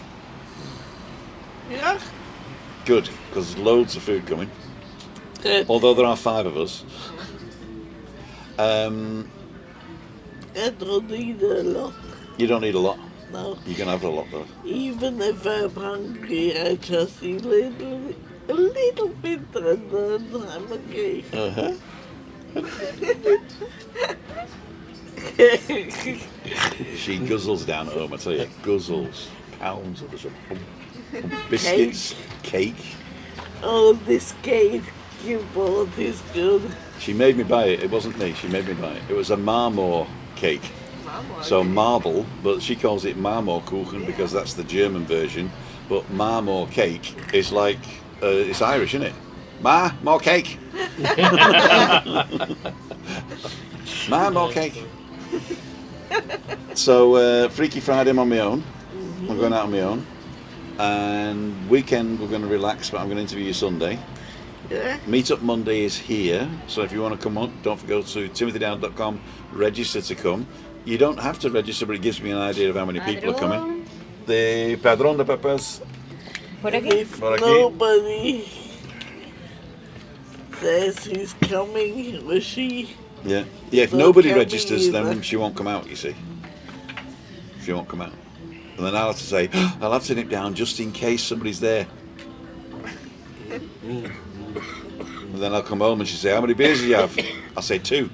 Yeah. Good, because there's loads of food coming. Although there are 5 of us. I don't need a lot. You don't need a lot. No. You can have a lot though. Even if I'm hungry, I just eat a little bit and then I'm okay. Uh-huh. She guzzles down at home, I tell you. Guzzles. Pounds of it. Biscuits. Cake. Oh, this cake you bought is good. She made me buy it. It wasn't me. She made me buy it. It was a marmor cake. Marmor. So marble, but she calls it Marmorkuchen because that's the German version. But marmor cake is like, it's Irish, isn't it? More cake. More cake. So Freaky Friday I'm on my own. I'm going out on my own. And weekend we're going to relax, but I'm going to interview you Sunday. Yeah. Meetup Monday is here, so if you want to come on, don't forget to timothydown.com, register to come. You don't have to register, but it gives me an idea of how many people are coming. The Padrón de Pepas. Por And aquí. if Por aquí. nobody says he's coming, or she, Yeah. If Not nobody coming registers, then either. she won't come out, you see. She won't come out. And then I'll have to say, I'll have to nip down just in case somebody's there. And then I'll come home and she'll say, how many beers do you have? I'll say 2.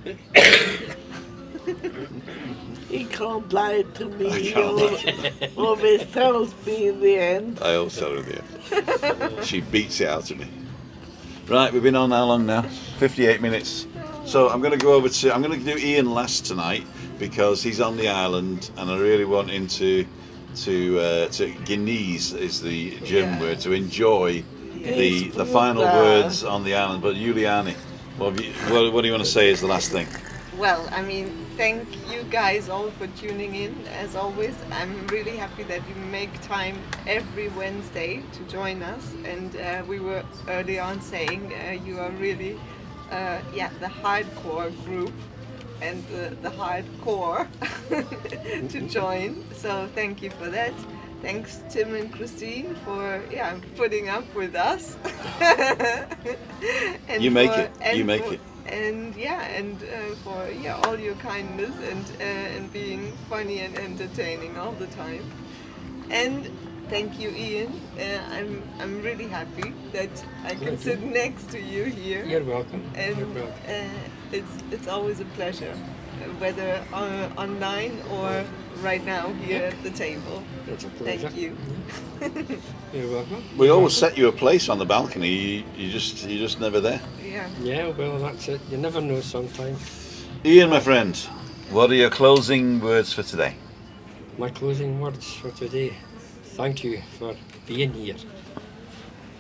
he can't lie to me. I He can't. always tells me in the end. I always tell her at the end. She beats it out of me. Right, we've been on how long now? 58 minutes. So I'm going to go over to, I'm going to do Ian last tonight because he's on the island and I really want him to genieße is the German word, to enjoy the final words on the island. But Juliane, what do you want to say is the last thing? Well, I mean, thank you guys all for tuning in. As always, I'm really happy that you make time every Wednesday to join us. And we were early on saying you are really, the hardcore group and the hardcore to join. So thank you for that. Thanks Tim and Christine for putting up with us. And You make for- it. and You make for- it. And for all your kindness and being funny and entertaining all the time. And thank you, Ian. I'm really happy that I can sit next to you here. You're welcome. And You're welcome. it's always a pleasure, whether online or right now here at the table. It's a pleasure. Thank you. You're welcome. We always set you a place on the balcony. You're just never there. Yeah. Yeah, well, that's it. You never know sometimes. Ian, my friend, what are your closing words for today? My closing words for today. Thank you for being here.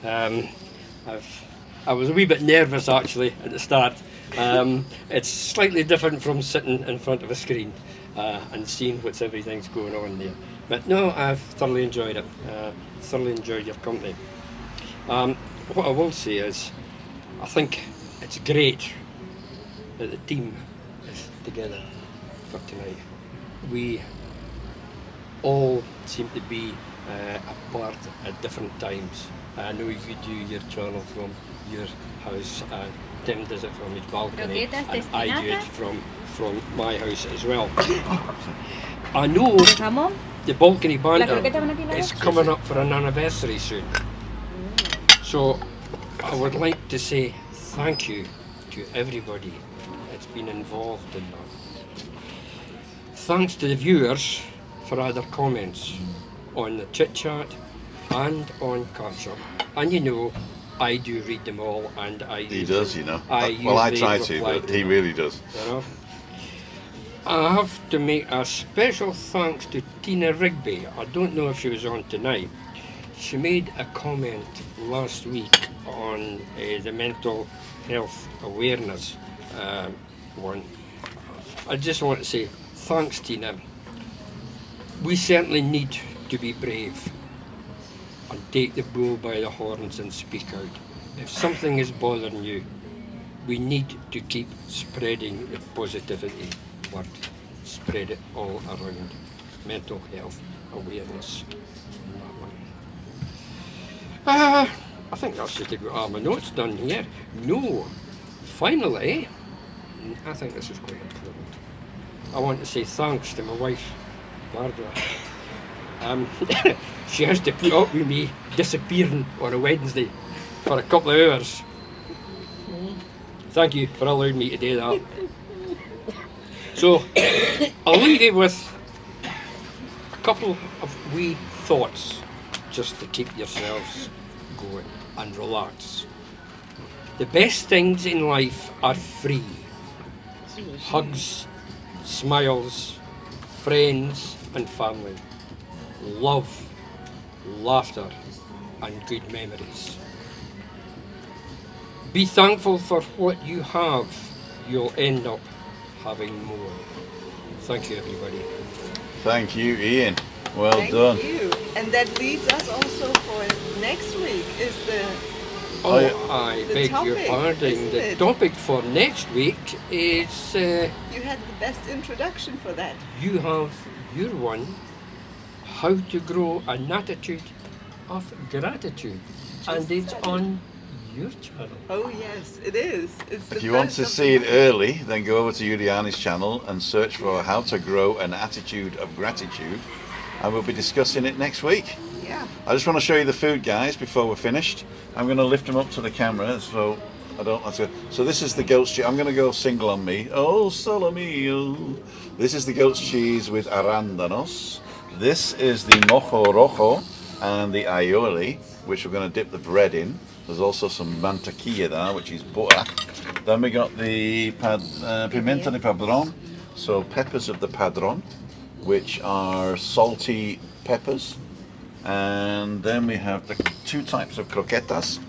I was a wee bit nervous actually at the start. It's slightly different from sitting in front of a screen and seeing what's everything's going on there. But no, I've thoroughly enjoyed it. Thoroughly enjoyed your company. What I will say is, I think it's great that the team is together for tonight. We all seem to be apart at different times. I know you do your channel from your house, and Tim does it from his balcony, Croquetas de and I do it espinaca. from my house as well. I know Jamón. the balcony La banter croqueta con aquí la is leche. coming up for an anniversary soon. So I would like to say thank you to everybody that's been involved in that. Thanks to the viewers for other comments on the chit chat and on catch up. And you know, I do read them all, and He does, you know. I try to, reply but to he them. really does. You know? I have to make a special thanks to Tina Rigby. I don't know if she was on tonight. She made a comment last week on the mental health awareness one. I just want to say thanks, Tina. We certainly need to be brave and take the bull by the horns and speak out. If something is bothering you, we need to keep spreading the positivity word. Spread it all around. Mental health awareness. I think that's it. My notes done here. No. Finally, I think this is quite important. I want to say thanks to my wife, Barbara. She has to put up with me disappearing on a Wednesday for a couple of hours. Thank you for allowing me to do that. So, I'll leave you with a couple of wee thoughts just to keep yourselves going and relax. The best things in life are free. Hugs, smiles, friends and family, love, laughter and good memories. Be thankful for what you have. You'll end up having more. Thank you, everybody. Thank you, Ian. Well Thank done. you. And that leads us also for next week is the Oh, yeah. I The beg your topic, pardon. isn't The it? topic for next week is you had the best introduction for that. you have your one, how to grow an attitude of gratitude. And it's said it. on your channel. Oh yes, it is. It's the If you want first to of see the it early, then go over to Juliane's channel and search for how to grow an attitude of gratitude, and we'll be discussing it next week. Yeah. I just want to show you the food, guys, before we're finished. I'm going to lift them up to the camera so I don't have to. So this is the goat's cheese. I'm going to go single on me. Oh, solo mio. This is the goat's cheese with arándanos. This is the mojo rojo and the aioli, which we're going to dip the bread in. There's also some mantequilla there, which is butter. Then we got the pimienta de padrón, so peppers of the padrón, which are salty peppers. And then we have the two types of croquetas.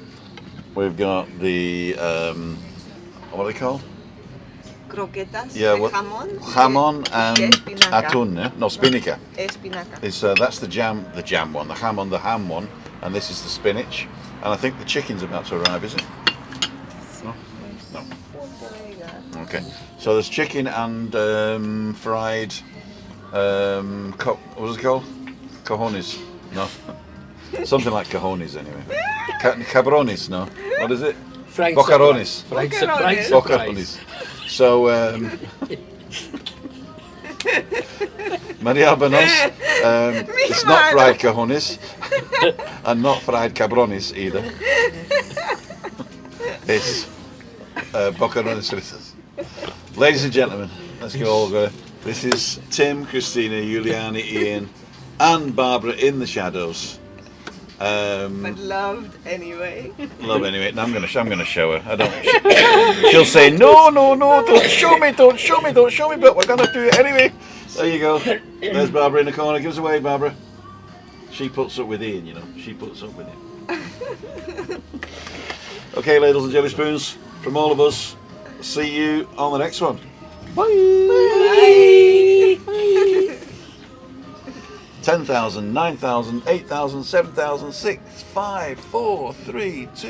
We've got the, what are they called? Croquetas Yeah, de what? jamón. Jamón and espinaca. atún, yeah? No, spinica. Espinaca. It's, that's the jam one, the ham one, and this is the spinach. And I think the chicken's about to arrive, is it? No? No. Okay. So there's chicken and fried, what was it called? Cojones. No. Something like cojones anyway. Cabrones, no. What is it? Fried Bocarones. Fried Bocarones. surprise. Bocarones. So, Maria Albanos, it's not fried cojones and not fried cabrones either. It's bocarones fritas. Ladies and gentlemen, let's go all go. This is Tim, Christina, Juliane, Ian, and Barbara in the shadows. But loved anyway. Love anyway. No, I'm gonna show her. I don't. She'll say no, don't show me, but we're gonna do it anyway. There you go. There's Barbara in the corner. Give us a wave, Barbara. She puts up with Ian, you know. She puts up with him. Okay, ladles and jelly spoons, from all of us. See you on the next one. Bye. Bye. 10,000, 9,000, 8,000, 7,000, 6, 5, 4, 3, 2.